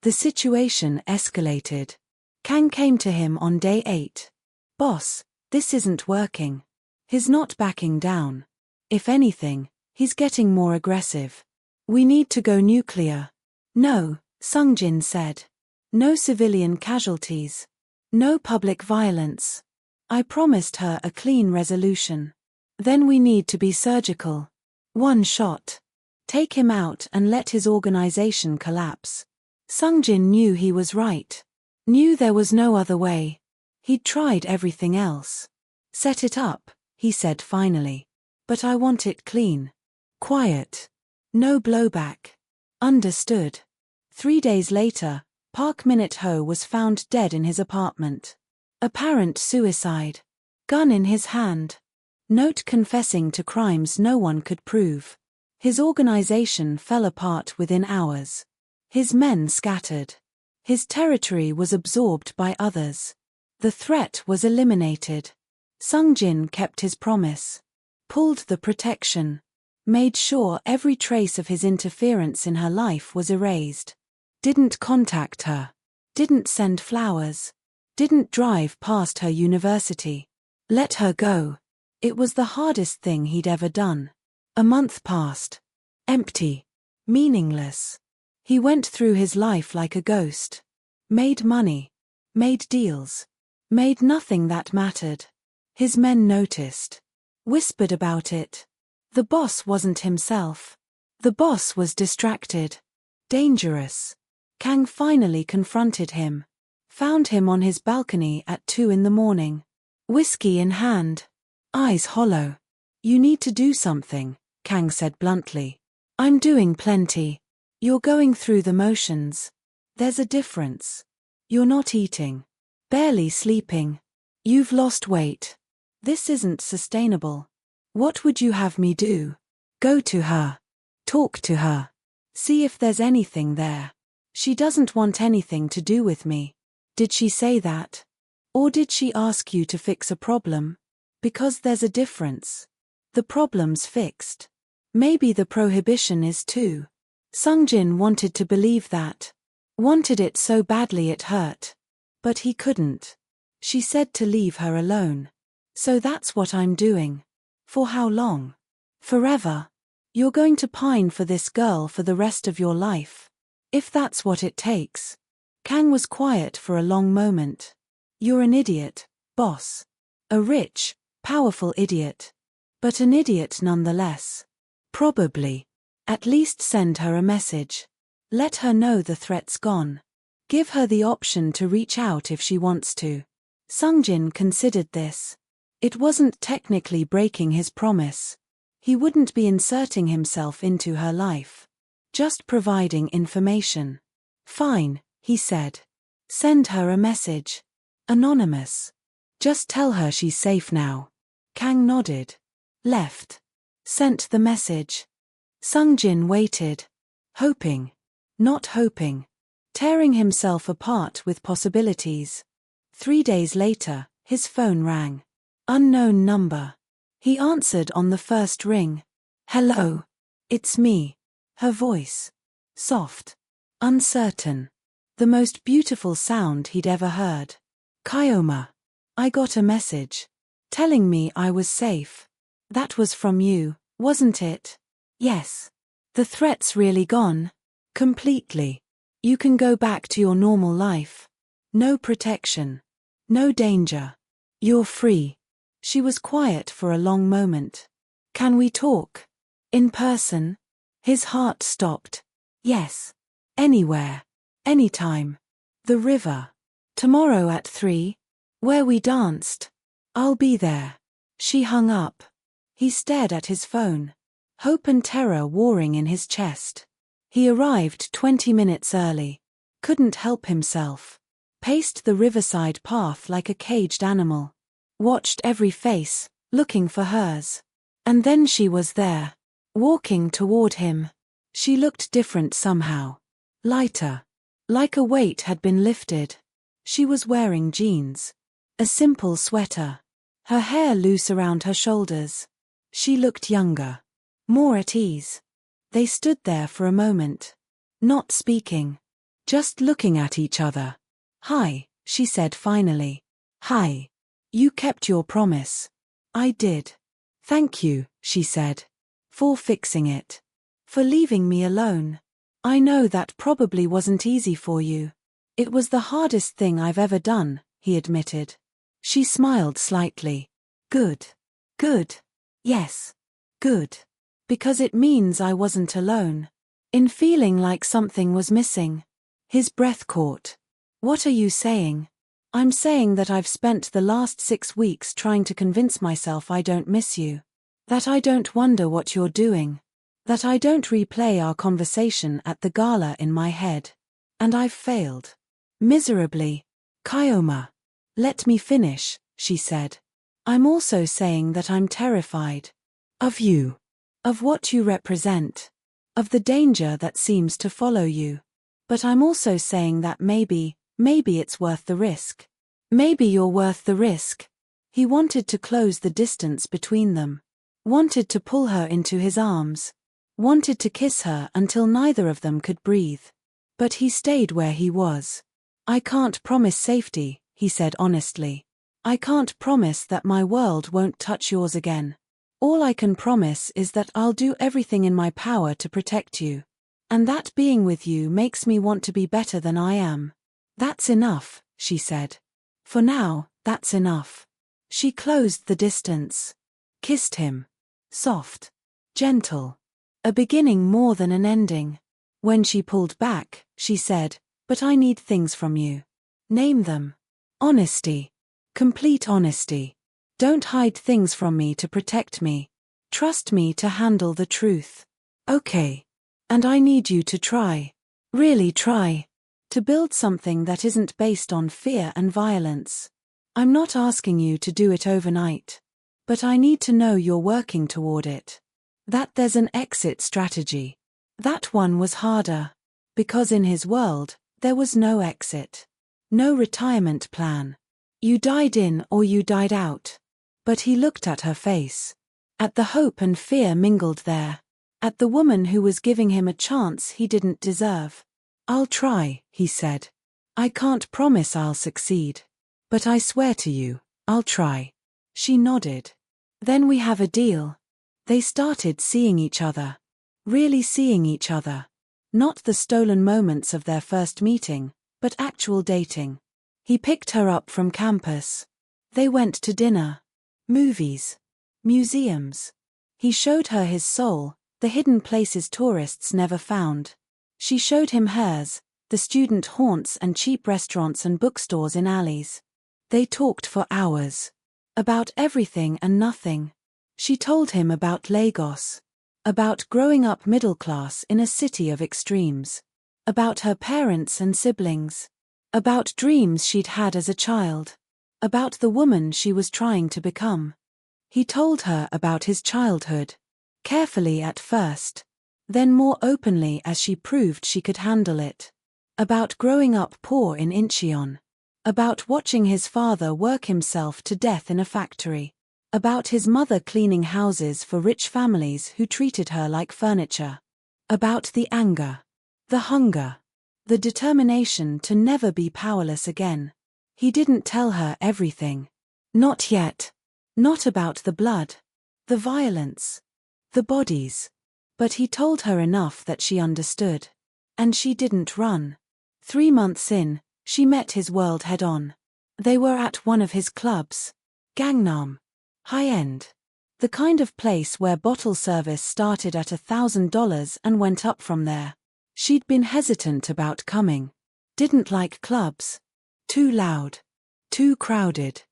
The situation escalated. Kang came to him on day 8. Boss, this isn't working. He's not backing down. If anything, he's getting more aggressive. We need to go nuclear. No, Sungjin said. No civilian casualties. No public violence. I promised her a clean resolution. Then we need to be surgical. One shot. Take him out and let his organization collapse. Sungjin knew he was right. Knew there was no other way. He'd tried everything else. Set it up, he said finally. But I want it clean. Quiet. No blowback. Understood. 3 days later, Park Min-ho was found dead in his apartment. Apparent suicide. Gun in his hand. Note confessing to crimes no one could prove. His organization fell apart within hours. His men scattered. His territory was absorbed by others. The threat was eliminated. Sungjin kept his promise. Pulled the protection. Made sure every trace of his interference in her life was erased. Didn't contact her. Didn't send flowers. Didn't drive past her university. Let her go. It was the hardest thing he'd ever done. A month passed. Empty. Meaningless. He went through his life like a ghost. Made money. Made deals. Made nothing that mattered. His men noticed. Whispered about it. The boss wasn't himself. The boss was distracted. Dangerous. Kang finally confronted him. Found him on his balcony at 2 in the morning. Whiskey in hand. Eyes hollow. You need to do something, Kang said bluntly. I'm doing plenty. You're going through the motions. There's a difference. You're not eating. Barely sleeping. You've lost weight. This isn't sustainable. What would you have me do? Go to her. Talk to her. See if there's anything there. She doesn't want anything to do with me. Did she say that? Or did she ask you to fix a problem? Because there's a difference. The problem's fixed. Maybe the prohibition is too. Sungjin wanted to believe that. Wanted it so badly it hurt. But he couldn't. She said to leave her alone. So that's what I'm doing. For how long? Forever. You're going to pine for this girl for the rest of your life. If that's what it takes. Kang was quiet for a long moment. You're an idiot, boss. A rich, powerful idiot. But an idiot nonetheless. Probably. At least send her a message. Let her know the threat's gone. Give her the option to reach out if she wants to. Sungjin considered this. It wasn't technically breaking his promise. He wouldn't be inserting himself into her life. Just providing information. Fine, he said. Send her a message. Anonymous. Just tell her she's safe now. Kang nodded. Left. Sent the message. Sungjin waited. Hoping. Not hoping. Tearing himself apart with possibilities. 3 days later, his phone rang. Unknown number. He answered on the first ring. Hello. It's me. Her voice. Soft. Uncertain. The most beautiful sound he'd ever heard. Kyoma. I got a message. Telling me I was safe. That was from you, wasn't it? Yes. The threat's really gone. Completely. You can go back to your normal life. No protection. No danger. You're free. She was quiet for a long moment. Can we talk? In person? His heart stopped. Yes. Anywhere. Anytime. The river. Tomorrow at 3. Where we danced. I'll be there. She hung up. He stared at his phone. Hope and terror warring in his chest. He arrived 20 minutes early. Couldn't help himself. Paced the riverside path like a caged animal. Watched every face, looking for hers. And then she was there. Walking toward him. She looked different somehow. Lighter. Like a weight had been lifted. She was wearing jeans. A simple sweater. Her hair loose around her shoulders. She looked younger. More at ease. They stood there for a moment. Not speaking. Just looking at each other. Hi, she said finally. Hi. You kept your promise. I did. Thank you, she said. For fixing it. For leaving me alone. I know that probably wasn't easy for you. It was the hardest thing I've ever done, he admitted. She smiled slightly. Good. Good. Yes. Good. Because it means I wasn't alone. In feeling like something was missing. His breath caught. What are you saying? I'm saying that I've spent the last 6 weeks trying to convince myself I don't miss you. That I don't wonder what you're doing. That I don't replay our conversation at the gala in my head. And I've failed. Miserably. Kyoma. Let me finish, she said. I'm also saying that I'm terrified. Of you. Of what you represent. Of the danger that seems to follow you. But I'm also saying that maybe it's worth the risk. Maybe you're worth the risk. He wanted to close the distance between them. Wanted to pull her into his arms. Wanted to kiss her until neither of them could breathe. But he stayed where he was. I can't promise safety, he said honestly. I can't promise that my world won't touch yours again. All I can promise is that I'll do everything in my power to protect you. And that being with you makes me want to be better than I am. That's enough, she said. For now, that's enough. She closed the distance. Kissed him. Soft. Gentle. A beginning more than an ending. When she pulled back, she said, but I need things from you. Name them. Honesty. Complete honesty. Don't hide things from me to protect me. Trust me to handle the truth. Okay. And I need you to try. Really try. To build something that isn't based on fear and violence. I'm not asking you to do it overnight. But I need to know you're working toward it. That there's an exit strategy. That one was harder. Because in his world, there was no exit. No retirement plan. You died in or you died out. But he looked at her face. At the hope and fear mingled there. At the woman who was giving him a chance he didn't deserve. I'll try, he said. I can't promise I'll succeed. But I swear to you, I'll try. She nodded. Then we have a deal. They started seeing each other. Really seeing each other. Not the stolen moments of their first meeting, but actual dating. He picked her up from campus. They went to dinner. Movies. Museums. He showed her his soul, the hidden places tourists never found. She showed him hers, the student haunts and cheap restaurants and bookstores in alleys. They talked for hours. About everything and nothing. She told him about Lagos. About growing up middle class in a city of extremes. About her parents and siblings. About dreams she'd had as a child. About the woman she was trying to become. He told her about his childhood. Carefully at first. Then more openly as she proved she could handle it. About growing up poor in Incheon. About watching his father work himself to death in a factory. About his mother cleaning houses for rich families who treated her like furniture. About the anger. The hunger. The determination to never be powerless again. He didn't tell her everything. Not yet. Not about the blood. The violence. The bodies. But he told her enough that she understood. And she didn't run. 3 months in, she met his world head-on. They were at one of his clubs. Gangnam. High-end. The kind of place where bottle service started at $1,000 and went up from there. She'd been hesitant about coming. Didn't like clubs. Too loud. Too crowded.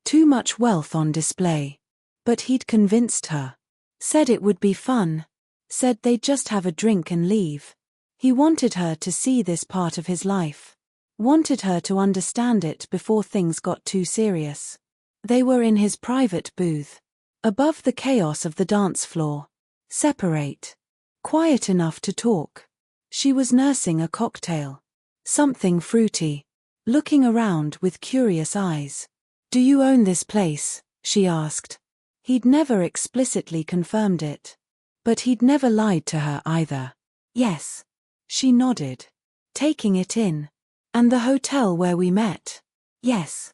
Too much wealth on display. But he'd convinced her. Said it would be fun. Said they'd just have a drink and leave. He wanted her to see this part of his life. Wanted her to understand it before things got too serious. They were in his private booth. Above the chaos of the dance floor. Separate. Quiet enough to talk. She was nursing a cocktail. Something fruity. Looking around with curious eyes. "Do you own this place?" she asked. He'd never explicitly confirmed it. But he'd never lied to her either. "Yes." She nodded. Taking it in. "And the hotel where we met?" "Yes."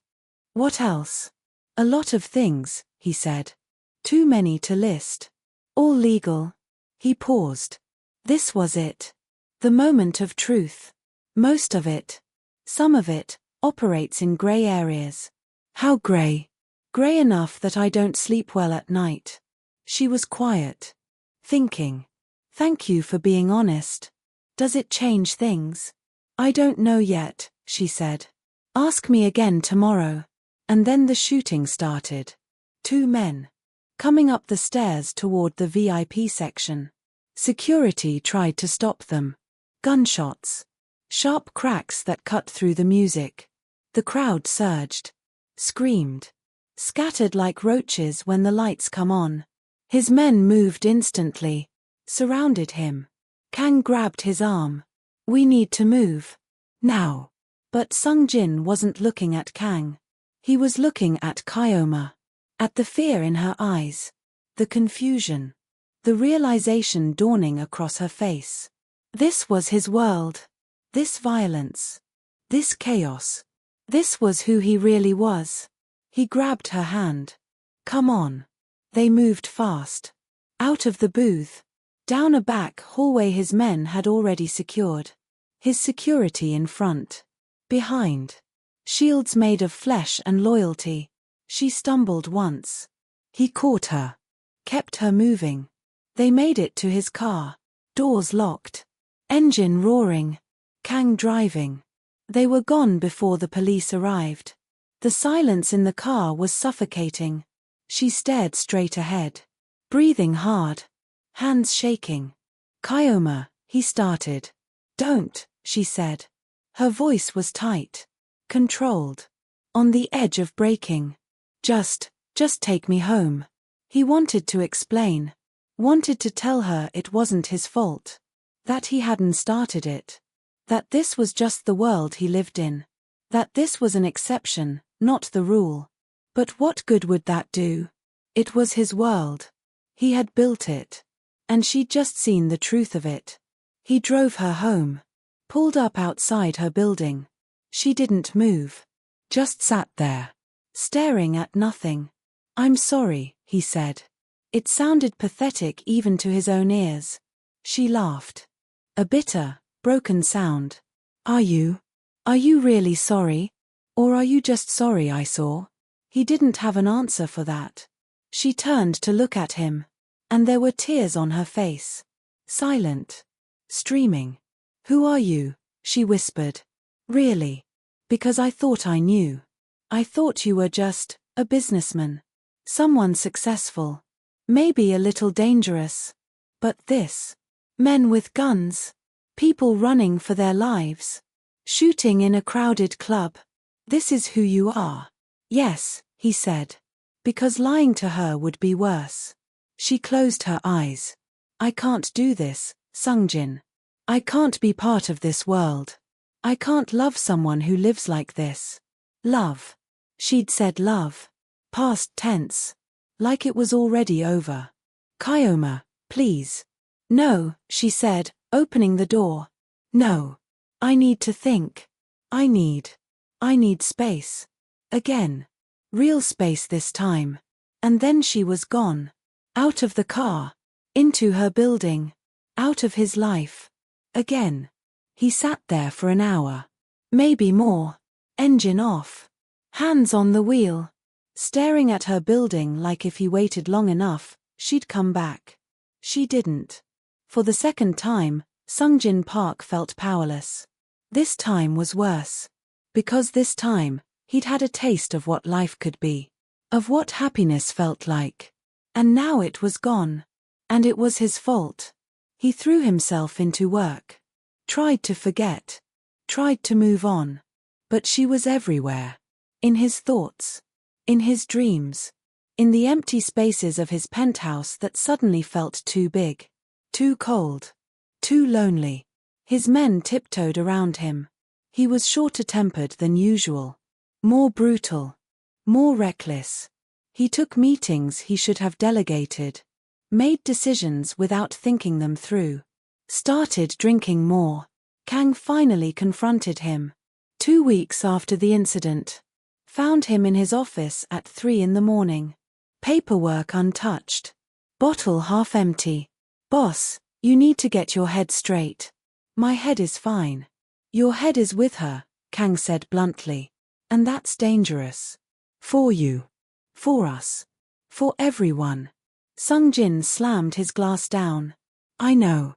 "What else?" "A lot of things," he said. "Too many to list. All legal." He paused. This was it. The moment of truth. Most of it. Some of it operates in gray areas. How gray? Gray enough that I don't sleep well at night. She was quiet. Thinking. "Thank you for being honest. Does it change things?" "I don't know yet," she said. "Ask me again tomorrow." And then the shooting started. 2 men. Coming up the stairs toward the VIP section. Security tried to stop them. Gunshots. Sharp cracks that cut through the music. The crowd surged. Screamed. Scattered like roaches when the lights come on. His men moved instantly. Surrounded him. Kang grabbed his arm. "We need to move. Now." But Sung Jin wasn't looking at Kang. He was looking at Kyoma. At the fear in her eyes. The confusion. The realization dawning across her face. This was his world. This violence. This chaos. This was who he really was. He grabbed her hand. "Come on." They moved fast. Out of the booth. Down a back hallway his men had already secured. His security in front. Behind. Shields made of flesh and loyalty. She stumbled once. He caught her. Kept her moving. They made it to his car. Doors locked. Engine roaring. Kang driving. They were gone before the police arrived. The silence in the car was suffocating. She stared straight ahead. Breathing hard. Hands shaking. "Kyoma," he started. "Don't," she said. Her voice was tight. Controlled. On the edge of breaking. Just take me home." He wanted to explain. Wanted to tell her it wasn't his fault. That he hadn't started it. That this was just the world he lived in. That this was an exception, not the rule. But what good would that do? It was his world. He had built it. And she'd just seen the truth of it. He drove her home. Pulled up outside her building. She didn't move. Just sat there. Staring at nothing. "I'm sorry," he said. It sounded pathetic even to his own ears. She laughed. A bitter, broken sound. Are you really sorry? Or are you just sorry I saw? He didn't have an answer for that. She turned to look at him. And there were tears on her face. Silent. Streaming. Who are you? She whispered. Really? Because I thought I knew. I thought you were just a businessman. Someone successful. Maybe a little dangerous. But this. Men with guns. People running for their lives. Shooting in a crowded club. This is who you are. Yes, he said. Because lying to her would be worse. She closed her eyes. I can't do this, Sungjin. I can't be part of this world. I can't love someone who lives like this. Love. She'd said love. Past tense. Like it was already over. Kyoma, please. No, she said, opening the door. No. I need to think. I need space. Again. Real space this time. And then she was gone. Out of the car. Into her building. Out of his life. Again. He sat there for an hour. Maybe more. Engine off. Hands on the wheel. Staring at her building like if he waited long enough, she'd come back. She didn't. For the second time, Sungjin Park felt powerless. This time was worse. Because this time, he'd had a taste of what life could be. Of what happiness felt like. And now it was gone. And it was his fault. He threw himself into work. Tried to forget. Tried to move on. But she was everywhere. In his thoughts. In his dreams. In the empty spaces of his penthouse that suddenly felt too big. Too cold. Too lonely. His men tiptoed around him. He was shorter-tempered than usual. More brutal. More reckless. He took meetings he should have delegated. Made decisions without thinking them through. Started drinking more. Kang finally confronted him. 2 weeks after the incident. Found him in his office at 3 a.m. Paperwork untouched. Bottle half empty. Boss, you need to get your head straight. My head is fine. Your head is with her, Kang said bluntly. And that's dangerous. For you. For us. For everyone. Sungjin slammed his glass down. I know.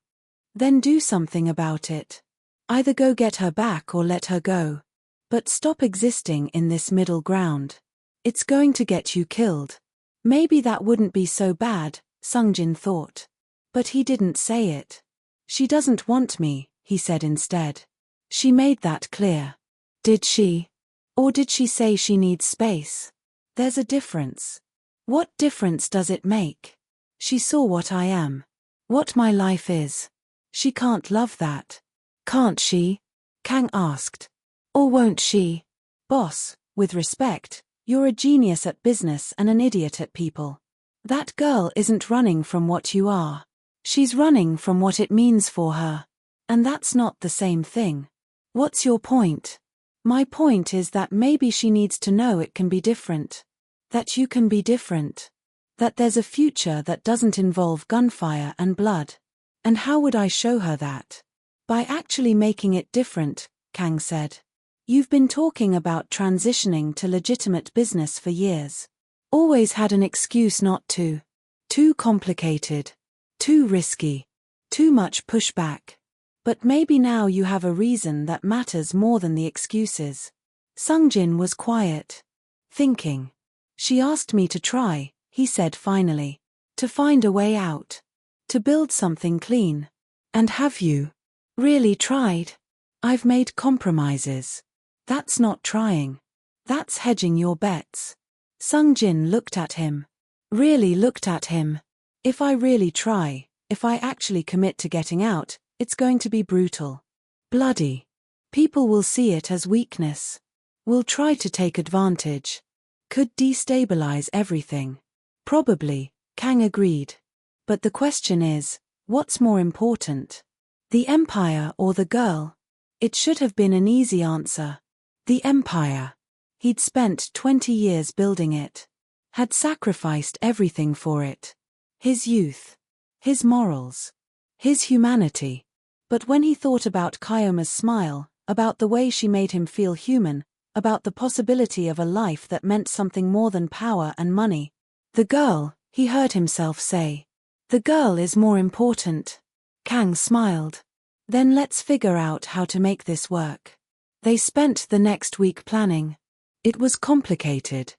Then do something about it. Either go get her back or let her go. But stop existing in this middle ground. It's going to get you killed. Maybe that wouldn't be so bad, Sungjin thought. But he didn't say it. She doesn't want me, he said instead. She made that clear. Did she? Or did she say she needs space? There's a difference. What difference does it make? She saw what I am. What my life is. She can't love that. Can't she? Kang asked. Or won't she? Boss, with respect, you're a genius at business and an idiot at people. That girl isn't running from what you are. She's running from what it means for her. And that's not the same thing. What's your point? My point is that maybe she needs to know it can be different. That you can be different. That there's a future that doesn't involve gunfire and blood. And how would I show her that? By actually making it different, Kang said. You've been talking about transitioning to legitimate business for years. Always had an excuse not to. Too complicated. Too risky. Too much pushback. But maybe now you have a reason that matters more than the excuses. Sungjin was quiet. Thinking. She asked me to try, he said finally. To find a way out. To build something clean. And have you really tried? I've made compromises. That's not trying. That's hedging your bets. Sungjin looked at him. Really looked at him. If I really try, if I actually commit to getting out, it's going to be brutal. Bloody. People will see it as weakness. Will try to take advantage. Could destabilize everything. Probably, Kang agreed. But the question is, what's more important? The empire or the girl? It should have been an easy answer. The empire. He'd spent 20 years building it. Had sacrificed everything for it. His youth. His morals. his humanity. But when he thought about Kyoma's smile, about the way she made him feel human, about the possibility of a life that meant something more than power and money. The girl, he heard himself say. The girl is more important. Kang smiled. Then let's figure out how to make this work. They spent the next week planning. It was complicated,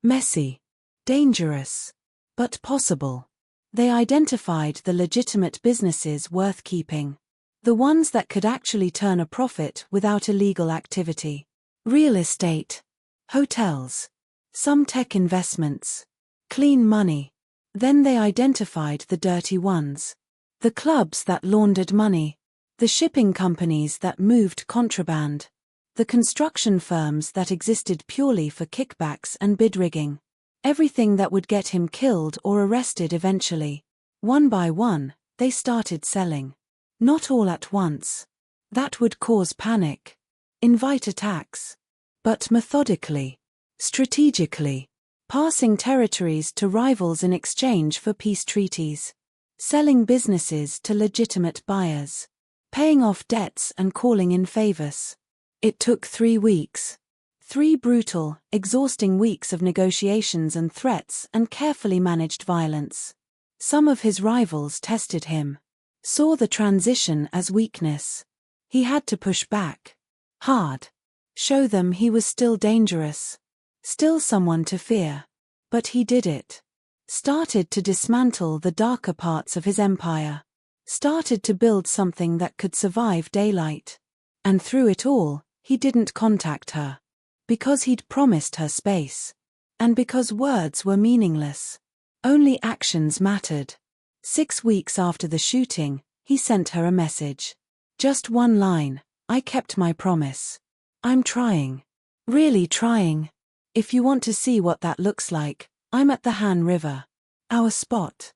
messy, dangerous, but possible. They identified the legitimate businesses worth keeping. The ones that could actually turn a profit without illegal activity. Real estate, hotels, some tech investments, clean money. Then they identified the dirty ones. The clubs that laundered money, the shipping companies that moved contraband, the construction firms that existed purely for kickbacks and bid rigging. Everything that would get him killed or arrested eventually. One by one, they started selling. Not all at once. That would cause panic. Invite attacks. But methodically. Strategically. Passing territories to rivals in exchange for peace treaties. Selling businesses to legitimate buyers. Paying off debts and calling in favors. It took 3 weeks. 3 brutal, exhausting weeks of negotiations and threats and carefully managed violence. Some of his rivals tested him. Saw the transition as weakness. He had to push back. Hard. Show them he was still dangerous. Still someone to fear. But he did it. Started to dismantle the darker parts of his empire. Started to build something that could survive daylight. And through it all, he didn't contact her. Because he'd promised her space. And because words were meaningless. Only actions mattered. 6 weeks after the shooting, he sent her a message. Just one line, I kept my promise. I'm trying. Really trying. If you want to see what that looks like, I'm at the Han River. Our spot.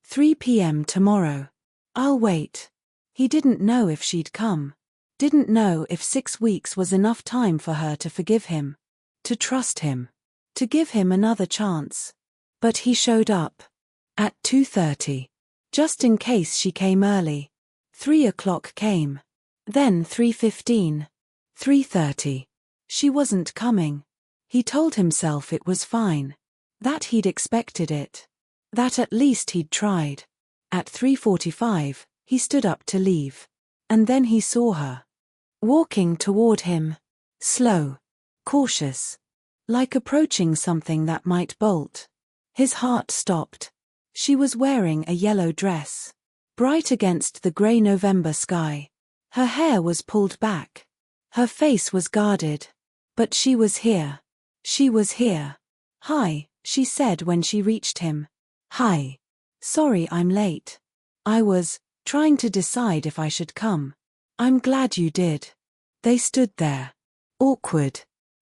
3 p.m. tomorrow. I'll wait. He didn't know if she'd come. Didn't know if 6 weeks was enough time for her to forgive him. To trust him. To give him another chance. But he showed up. At 2:30. Just in case she came early. 3 o'clock came. Then 3:15. 3:30. She wasn't coming. He told himself it was fine. That he'd expected it. That at least he'd tried. At 3:45, he stood up to leave. And then he saw her. Walking toward him. Slow. Cautious. Like approaching something that might bolt. His heart stopped. She was wearing a yellow dress. Bright against the grey November sky. Her hair was pulled back. Her face was guarded. But she was here. She was here. Hi, she said when she reached him. Hi. Sorry I'm late. I was trying to decide if I should come. I'm glad you did. They stood there. Awkward.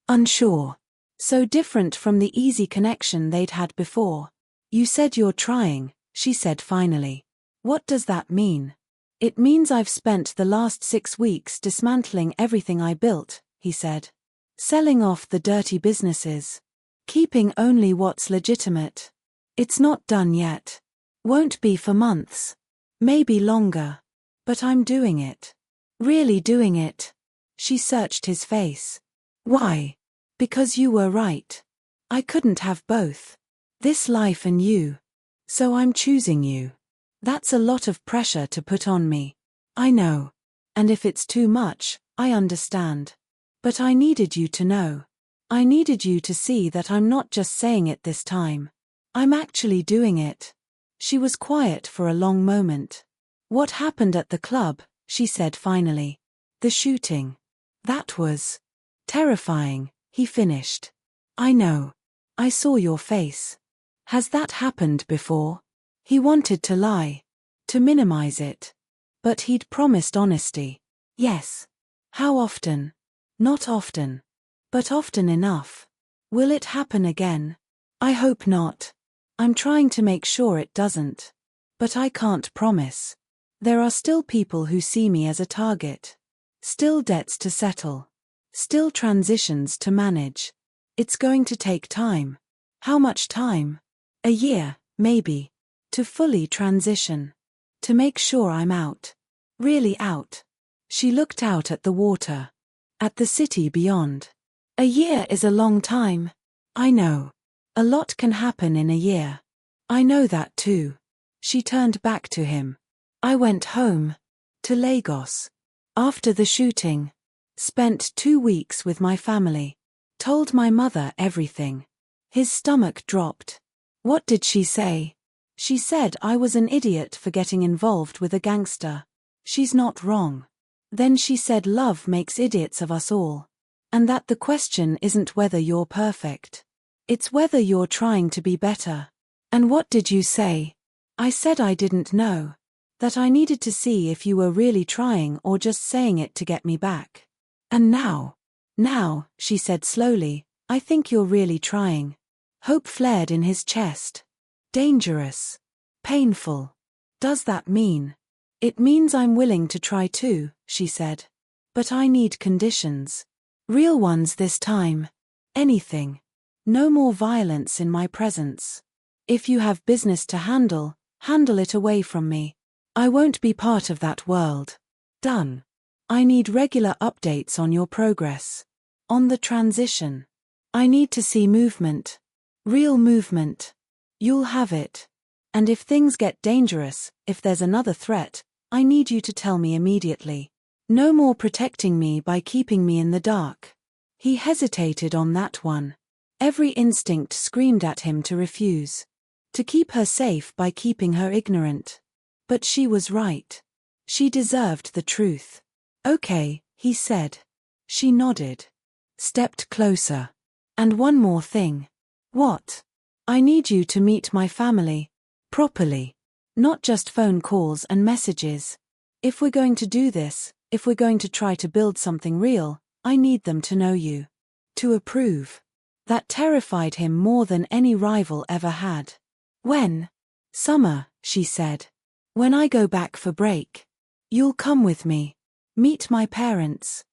Unsure. So different from the easy connection they'd had before. You said you're trying, she said finally. What does that mean? It means I've spent the last 6 weeks dismantling everything I built, he said. Selling off the dirty businesses. Keeping only what's legitimate. It's not done yet. Won't be for months. Maybe longer. But I'm doing it. Really doing it. She searched his face. Why? Because you were right. I couldn't have both. This life and you. So I'm choosing you. That's a lot of pressure to put on me. I know. And if it's too much, I understand. But I needed you to know. I needed you to see that I'm not just saying it this time. I'm actually doing it. She was quiet for a long moment. What happened at the club, she said finally. The shooting. That was terrifying, he finished. I know. I saw your face. Has that happened before? He wanted to lie. To minimize it. But he'd promised honesty. Yes. How often? Not often. But often enough. Will it happen again? I hope not. I'm trying to make sure it doesn't. But I can't promise. There are still people who see me as a target. Still debts to settle. Still transitions to manage. It's going to take time. How much time? A year, maybe. To fully transition. To make sure I'm out. Really out. She looked out at the water. At the city beyond. A year is a long time. I know. A lot can happen in a year. I know that too. She turned back to him. I went home. To Lagos. After the shooting. Spent 2 weeks with my family. Told my mother everything. His stomach dropped. What did she say? She said I was an idiot for getting involved with a gangster. She's not wrong. Then she said love makes idiots of us all. And that the question isn't whether you're perfect. It's whether you're trying to be better. And what did you say? I said I didn't know. That I needed to see if you were really trying or just saying it to get me back. And now, she said slowly, I think you're really trying. Hope flared in his chest. Dangerous. Painful. Does that mean? It means I'm willing to try too, she said. But I need conditions. Real ones this time. Anything. No more violence in my presence. If you have business to handle it away from me. I won't be part of that world. Done. I need regular updates on your progress. On the transition. I need to see movement. Real movement. You'll have it. And if things get dangerous, if there's another threat, I need you to tell me immediately. No more protecting me by keeping me in the dark. He hesitated on that one. Every instinct screamed at him to refuse. To keep her safe by keeping her ignorant. But she was right. She deserved the truth. Okay, he said. She nodded. Stepped closer. And one more thing. What? I need you to meet my family. Properly. Not just phone calls and messages. If we're going to do this, if we're going to try to build something real, I need them to know you. To approve. That terrified him more than any rival ever had. When? Summer, she said. When I go back for break. You'll come with me. Meet my parents.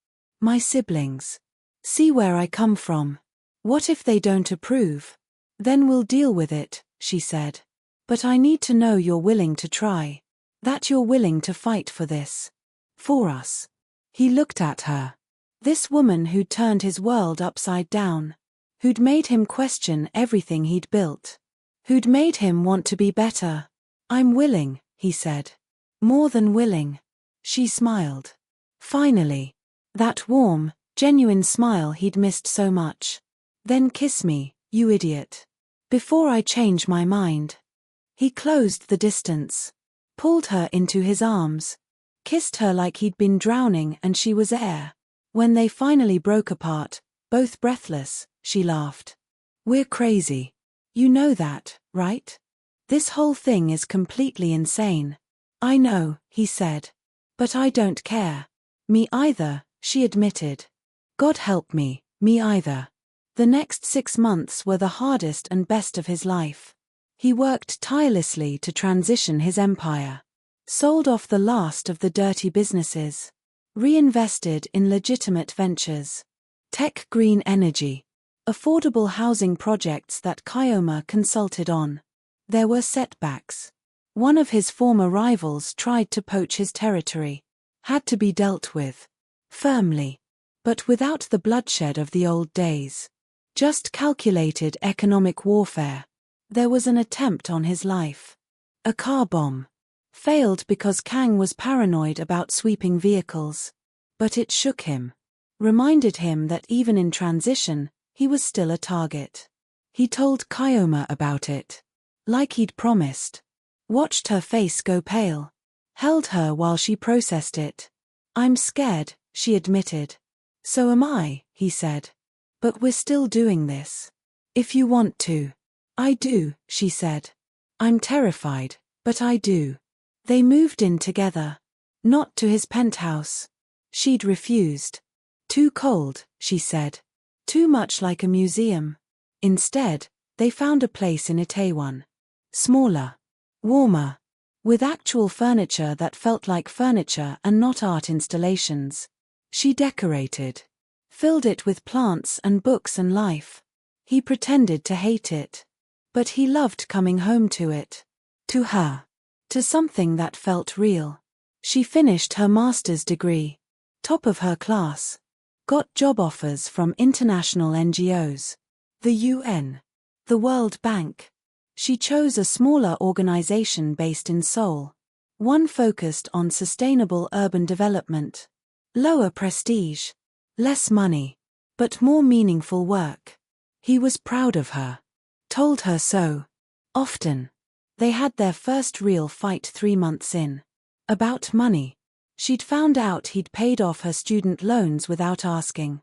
My siblings. See where I come from. What if they don't approve? Then we'll deal with it, she said. But I need to know you're willing to try. That you're willing to fight for this. For us. He looked at her. This woman who'd turned his world upside down. Who'd made him question everything he'd built. Who'd made him want to be better. I'm willing, he said. More than willing. She smiled. Finally. That warm, genuine smile he'd missed so much. Then kiss me, you idiot. Before I change my mind. He closed the distance. Pulled her into his arms. Kissed her like he'd been drowning and she was air. When they finally broke apart, both breathless, she laughed. We're crazy. You know that, right? This whole thing is completely insane. I know, he said. But I don't care. Me either, she admitted. God help me, me either. The next 6 months were the hardest and best of his life. He worked tirelessly to transition his empire. Sold off the last of the dirty businesses. Reinvested in legitimate ventures. Tech green energy. Affordable housing projects that Kyoma consulted on. There were setbacks. One of his former rivals tried to poach his territory. Had to be dealt with. Firmly. But without the bloodshed of the old days. Just calculated economic warfare. There was an attempt on his life. A car bomb. Failed because Kang was paranoid about sweeping vehicles. But it shook him. Reminded him that even in transition, he was still a target. He told Kyoma about it. Like he'd promised. Watched her face go pale. Held her while she processed it. I'm scared, she admitted. So am I, he said. But we're still doing this. If you want to. I do, she said. I'm terrified, but I do. They moved in together. Not to his penthouse. She'd refused. Too cold, she said. Too much like a museum. Instead, they found a place in Itaewon. Smaller. Warmer. With actual furniture that felt like furniture and not art installations. She decorated. Filled it with plants and books and life. He pretended to hate it. But he loved coming home to it. To her. to something that felt real. She finished her master's degree. Top of her class. Got job offers from international NGOs. The UN. The World Bank. She chose a smaller organization based in Seoul. One focused on sustainable urban development. Lower prestige. Less money. But more meaningful work. He was proud of her. Told her so. Often. They had their first real fight 3 months in. About money. She'd found out he'd paid off her student loans without asking.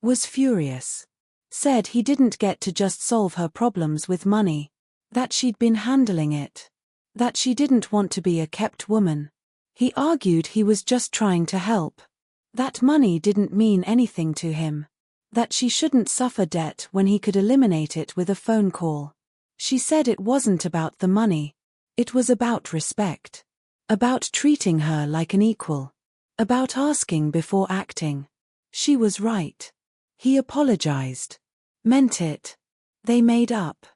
Was furious. Said he didn't get to just solve her problems with money. That she'd been handling it. That she didn't want to be a kept woman. He argued he was just trying to help. That money didn't mean anything to him. That she shouldn't suffer debt when he could eliminate it with a phone call. She said it wasn't about the money. It was about respect. About treating her like an equal. About asking before acting. She was right. He apologized. Meant it. They made up.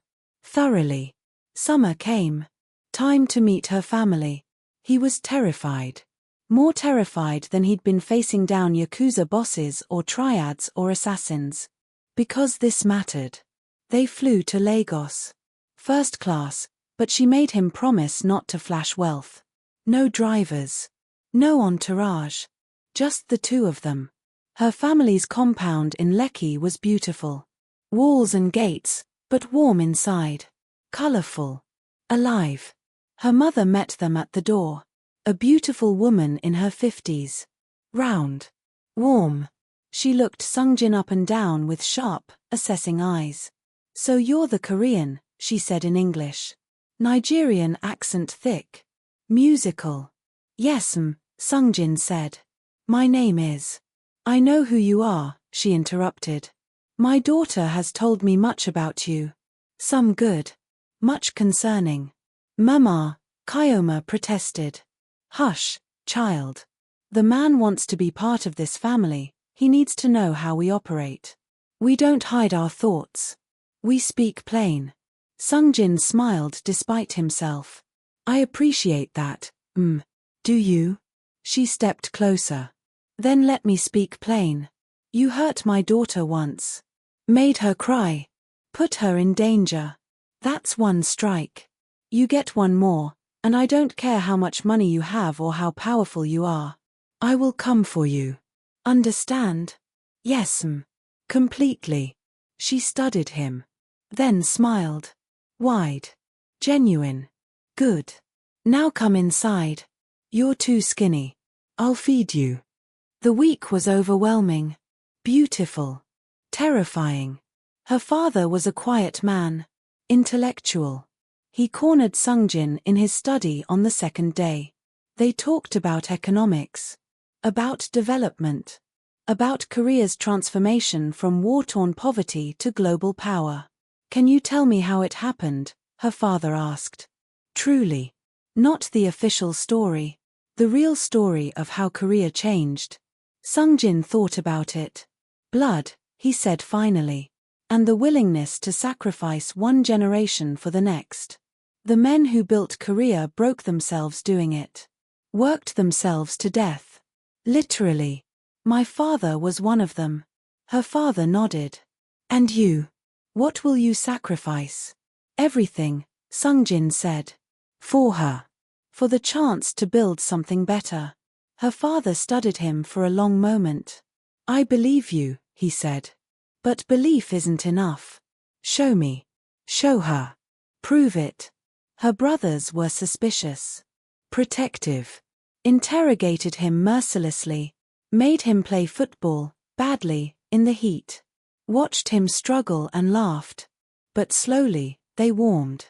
Thoroughly. Summer came. Time to meet her family. He was terrified. More terrified than he'd been facing down Yakuza bosses or triads or assassins. Because this mattered. They flew to Lagos. First class, but she made him promise not to flash wealth. No drivers. No entourage. Just the two of them. Her family's compound in Lekki was beautiful. Walls and gates, but warm inside. Colorful. Alive. Her mother met them at the door. A beautiful woman in her 50s. Round. Warm. She looked Sungjin up and down with sharp, assessing eyes. So you're the Korean, she said in English. Nigerian accent thick. Musical. Yes, Sungjin said. My name is. I know who you are, she interrupted. My daughter has told me much about you. Some good. Much concerning. Mama, Kyoma protested. Hush, child. The man wants to be part of this family, he needs to know how we operate. We don't hide our thoughts. We speak plain. Sungjin smiled despite himself. I appreciate that, Do you? She stepped closer. Then let me speak plain. You hurt my daughter once. Made her cry. Put her in danger. That's one strike. You get one more, and I don't care how much money you have or how powerful you are. I will come for you. Understand? Yes, completely. She studied him. Then smiled. Wide. Genuine. Good. Now come inside. You're too skinny. I'll feed you. The week was overwhelming. Beautiful. Terrifying. Her father was a quiet man. Intellectual. He cornered Sungjin in his study on the second day. They talked about economics. About development. About Korea's transformation from war-torn poverty to global power. Can you tell me how it happened? Her father asked. Truly. Not the official story. The real story of how Korea changed. Sungjin thought about it. Blood, he said finally. And the willingness to sacrifice one generation for the next. The men who built Korea broke themselves doing it. Worked themselves to death. Literally. My father was one of them. Her father nodded. And you? What will you sacrifice? Everything, Sungjin said. For her. For the chance to build something better. Her father studied him for a long moment. I believe you, he said. But belief isn't enough. Show me. Show her. Prove it. Her brothers were suspicious. Protective. Interrogated him mercilessly. Made him play football, badly, in the heat. Watched him struggle and laughed. But slowly, they warmed.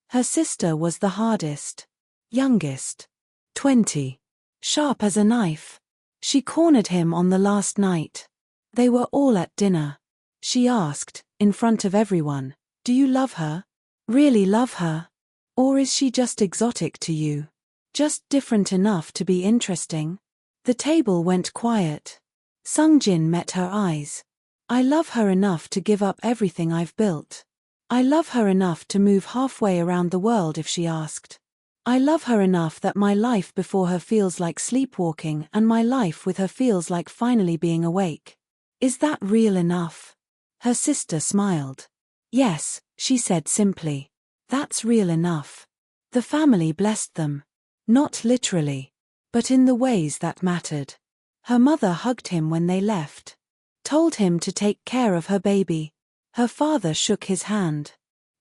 Her sister was the hardest. Youngest. 20. Sharp as a knife. She cornered him on the last night. They were all at dinner. She asked, in front of everyone, do you love her? Really love her? Or is she just exotic to you? Just different enough to be interesting? The table went quiet. Sungjin met her eyes. I love her enough to give up everything I've built. I love her enough to move halfway around the world if she asked. I love her enough that my life before her feels like sleepwalking and my life with her feels like finally being awake. Is that real enough? Her sister smiled. Yes, she said simply. That's real enough. The family blessed them. Not literally, but in the ways that mattered. Her mother hugged him when they left. Told him to take care of her baby. Her father shook his hand.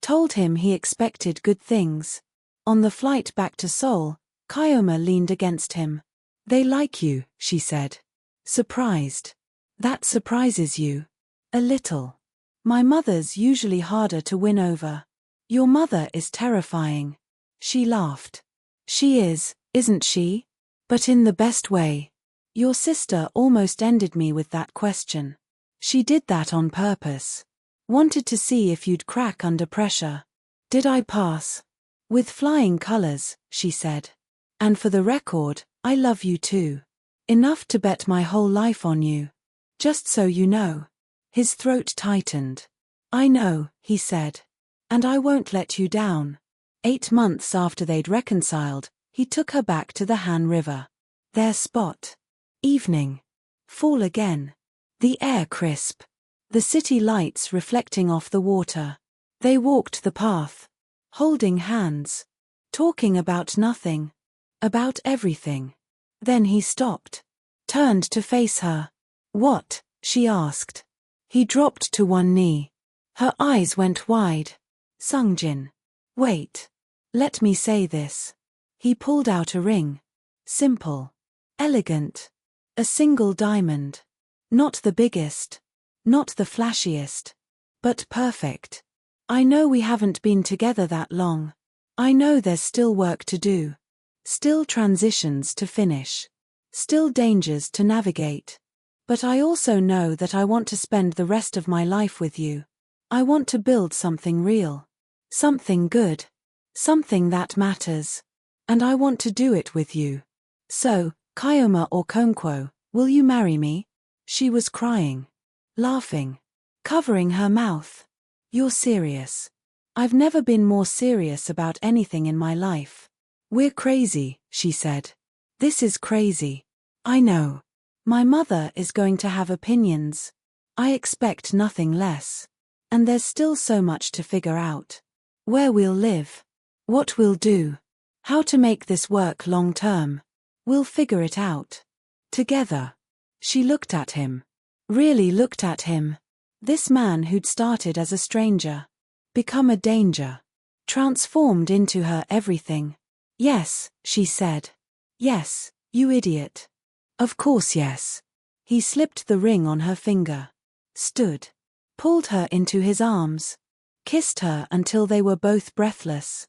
Told him he expected good things. On the flight back to Seoul, Kyoma leaned against him. They like you, she said. Surprised. That surprises you. A little. My mother's usually harder to win over. Your mother is terrifying. She laughed. She is, isn't she? But in the best way. Your sister almost ended me with that question. She did that on purpose. Wanted to see if you'd crack under pressure. Did I pass? With flying colors, she said. And for the record, I love you too. Enough to bet my whole life on you. Just so you know. His throat tightened. I know, he said. And I won't let you down. 8 months after they'd reconciled, he took her back to the Han River. Their spot. Evening. Fall again. The air crisp. The city lights reflecting off the water. They walked the path. Holding hands. Talking about nothing. About everything. Then he stopped. Turned to face her. What? She asked. He dropped to one knee. Her eyes went wide. Sungjin. Wait. Let me say this. He pulled out a ring. Simple. Elegant. A single diamond. Not the biggest. Not the flashiest. But perfect. I know we haven't been together that long. I know there's still work to do. Still transitions to finish. Still dangers to navigate. But I also know that I want to spend the rest of my life with you. I want to build something real. Something good. Something that matters. And I want to do it with you. So, Kyoma or Konkwo, will you marry me? She was crying. Laughing. Covering her mouth. You're serious. I've never been more serious about anything in my life. We're crazy, she said. This is crazy. I know. My mother is going to have opinions. I expect nothing less. And there's still so much to figure out. Where we'll live. What we'll do. How to make this work long term. We'll figure it out. Together. She looked at him. Really looked at him. This man who'd started as a stranger. Become a danger. Transformed into her everything. Yes, she said. Yes, you idiot. Of course yes. He slipped the ring on her finger. Stood. Pulled her into his arms. Kissed her until they were both breathless.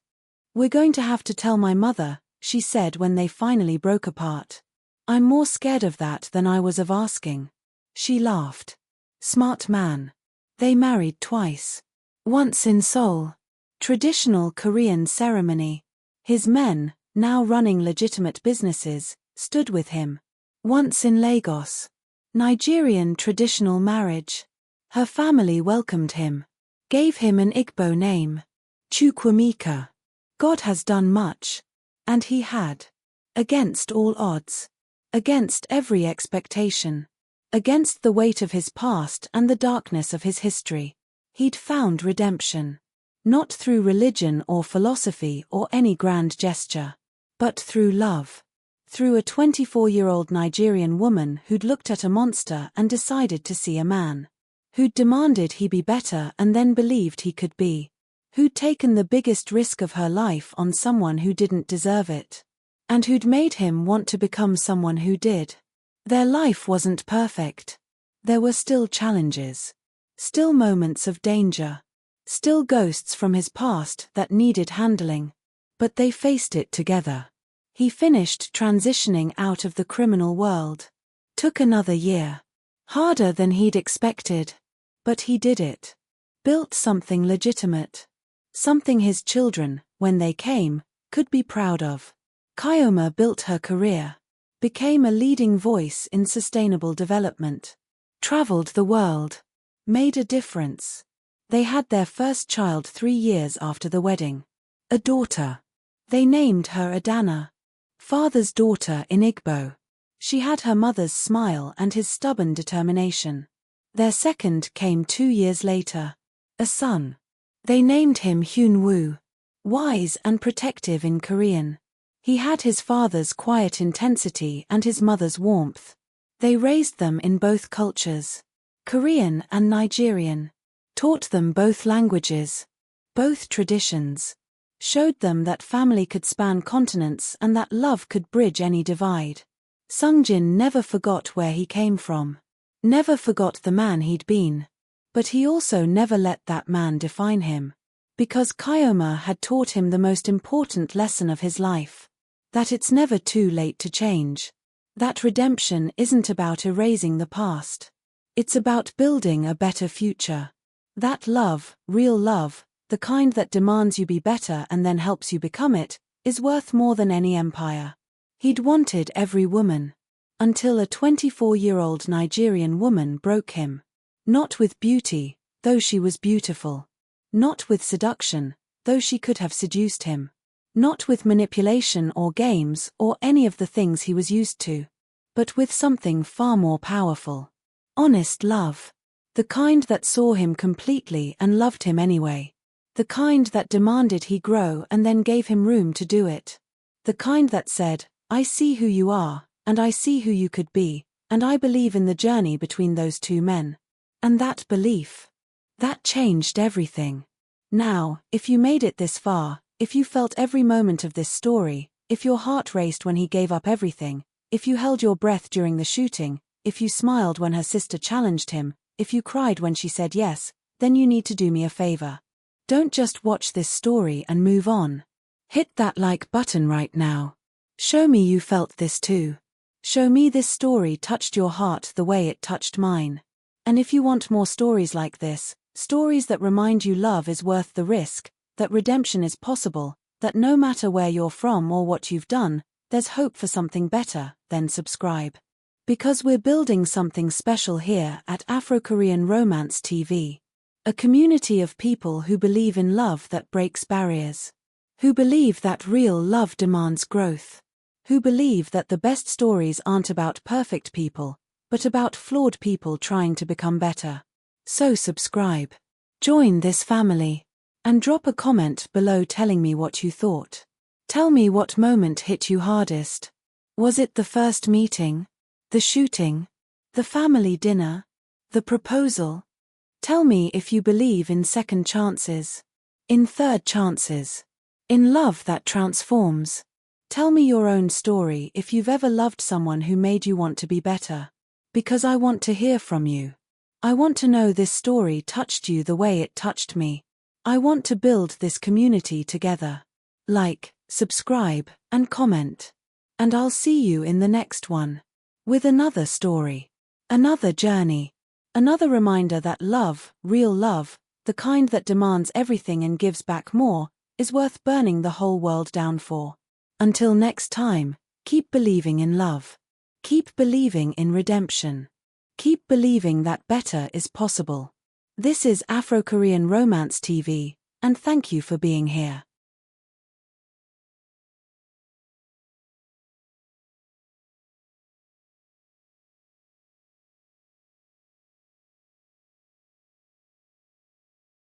We're going to have to tell my mother, she said when they finally broke apart. I'm more scared of that than I was of asking. She laughed. Smart man. They married twice. Once in Seoul. Traditional Korean ceremony. His men, now running legitimate businesses, stood with him. Once in Lagos. Nigerian traditional marriage. Her family welcomed him. Gave him an Igbo name. Chukwemeka. God has done much. And he had. Against all odds. Against every expectation. Against the weight of his past and the darkness of his history. He'd found redemption. Not through religion or philosophy or any grand gesture. But through love. Through a 24-year-old Nigerian woman who'd looked at a monster and decided to see a man. Who'd demanded he be better and then believed he could be. Who'd taken the biggest risk of her life on someone who didn't deserve it. And who'd made him want to become someone who did. Their life wasn't perfect. There were still challenges. Still moments of danger. Still ghosts from his past that needed handling. But they faced it together. He finished transitioning out of the criminal world. Took another year. Harder than he'd expected. But he did it. Built something legitimate. Something his children, when they came, could be proud of. Kyoma built her career. Became a leading voice in sustainable development. Traveled the world. Made a difference. They had their first child 3 years after the wedding. A daughter. They named her Adana, father's daughter in Igbo. She had her mother's smile and his stubborn determination. Their second came 2 years later, a son. They named him Hyun-woo, wise and protective in Korean. He had his father's quiet intensity and his mother's warmth. They raised them in both cultures, Korean and Nigerian, taught them both languages, both traditions, showed them that family could span continents and that love could bridge any divide. Sungjin never forgot where he came from, never forgot the man he'd been. But he also never let that man define him. Because Kyoma had taught him the most important lesson of his life. That it's never too late to change. That redemption isn't about erasing the past. It's about building a better future. That love, real love, the kind that demands you be better and then helps you become it, is worth more than any empire. He'd wanted every woman. Until a 24-year-old Nigerian woman broke him. Not with beauty, though she was beautiful. Not with seduction, though she could have seduced him. Not with manipulation or games or any of the things he was used to. But with something far more powerful. Honest love. The kind that saw him completely and loved him anyway. The kind that demanded he grow and then gave him room to do it. The kind that said, I see who you are, and I see who you could be, and I believe in the journey between those two men. And that belief, that changed everything. Now, if you made it this far, if you felt every moment of this story, if your heart raced when he gave up everything, if you held your breath during the shooting, if you smiled when her sister challenged him, if you cried when she said yes, then you need to do me a favor. Don't just watch this story and move on. Hit that like button right now. Show me you felt this too. Show me this story touched your heart the way it touched mine. And if you want more stories like this, stories that remind you love is worth the risk, that redemption is possible, that no matter where you're from or what you've done, there's hope for something better, then subscribe. Because we're building something special here at Afro-Korean Romance TV. A community of people who believe in love that breaks barriers. Who believe that real love demands growth. Who believe that the best stories aren't about perfect people, but about flawed people trying to become better. So subscribe. Join this family. And drop a comment below telling me what you thought. Tell me what moment hit you hardest. Was it the first meeting? The shooting? The family dinner? The proposal? Tell me if you believe in second chances. In third chances. In love that transforms. Tell me your own story if you've ever loved someone who made you want to be better. Because I want to hear from you. I want to know this story touched you the way it touched me. I want to build this community together. Like, subscribe, and comment. And I'll see you in the next one. With another story. Another journey. Another reminder that love, real love, the kind that demands everything and gives back more, is worth burning the whole world down for. Until next time, keep believing in love. Keep believing in redemption. Keep believing that better is possible. This is Afro-Korean Romance TV, and thank you for being here.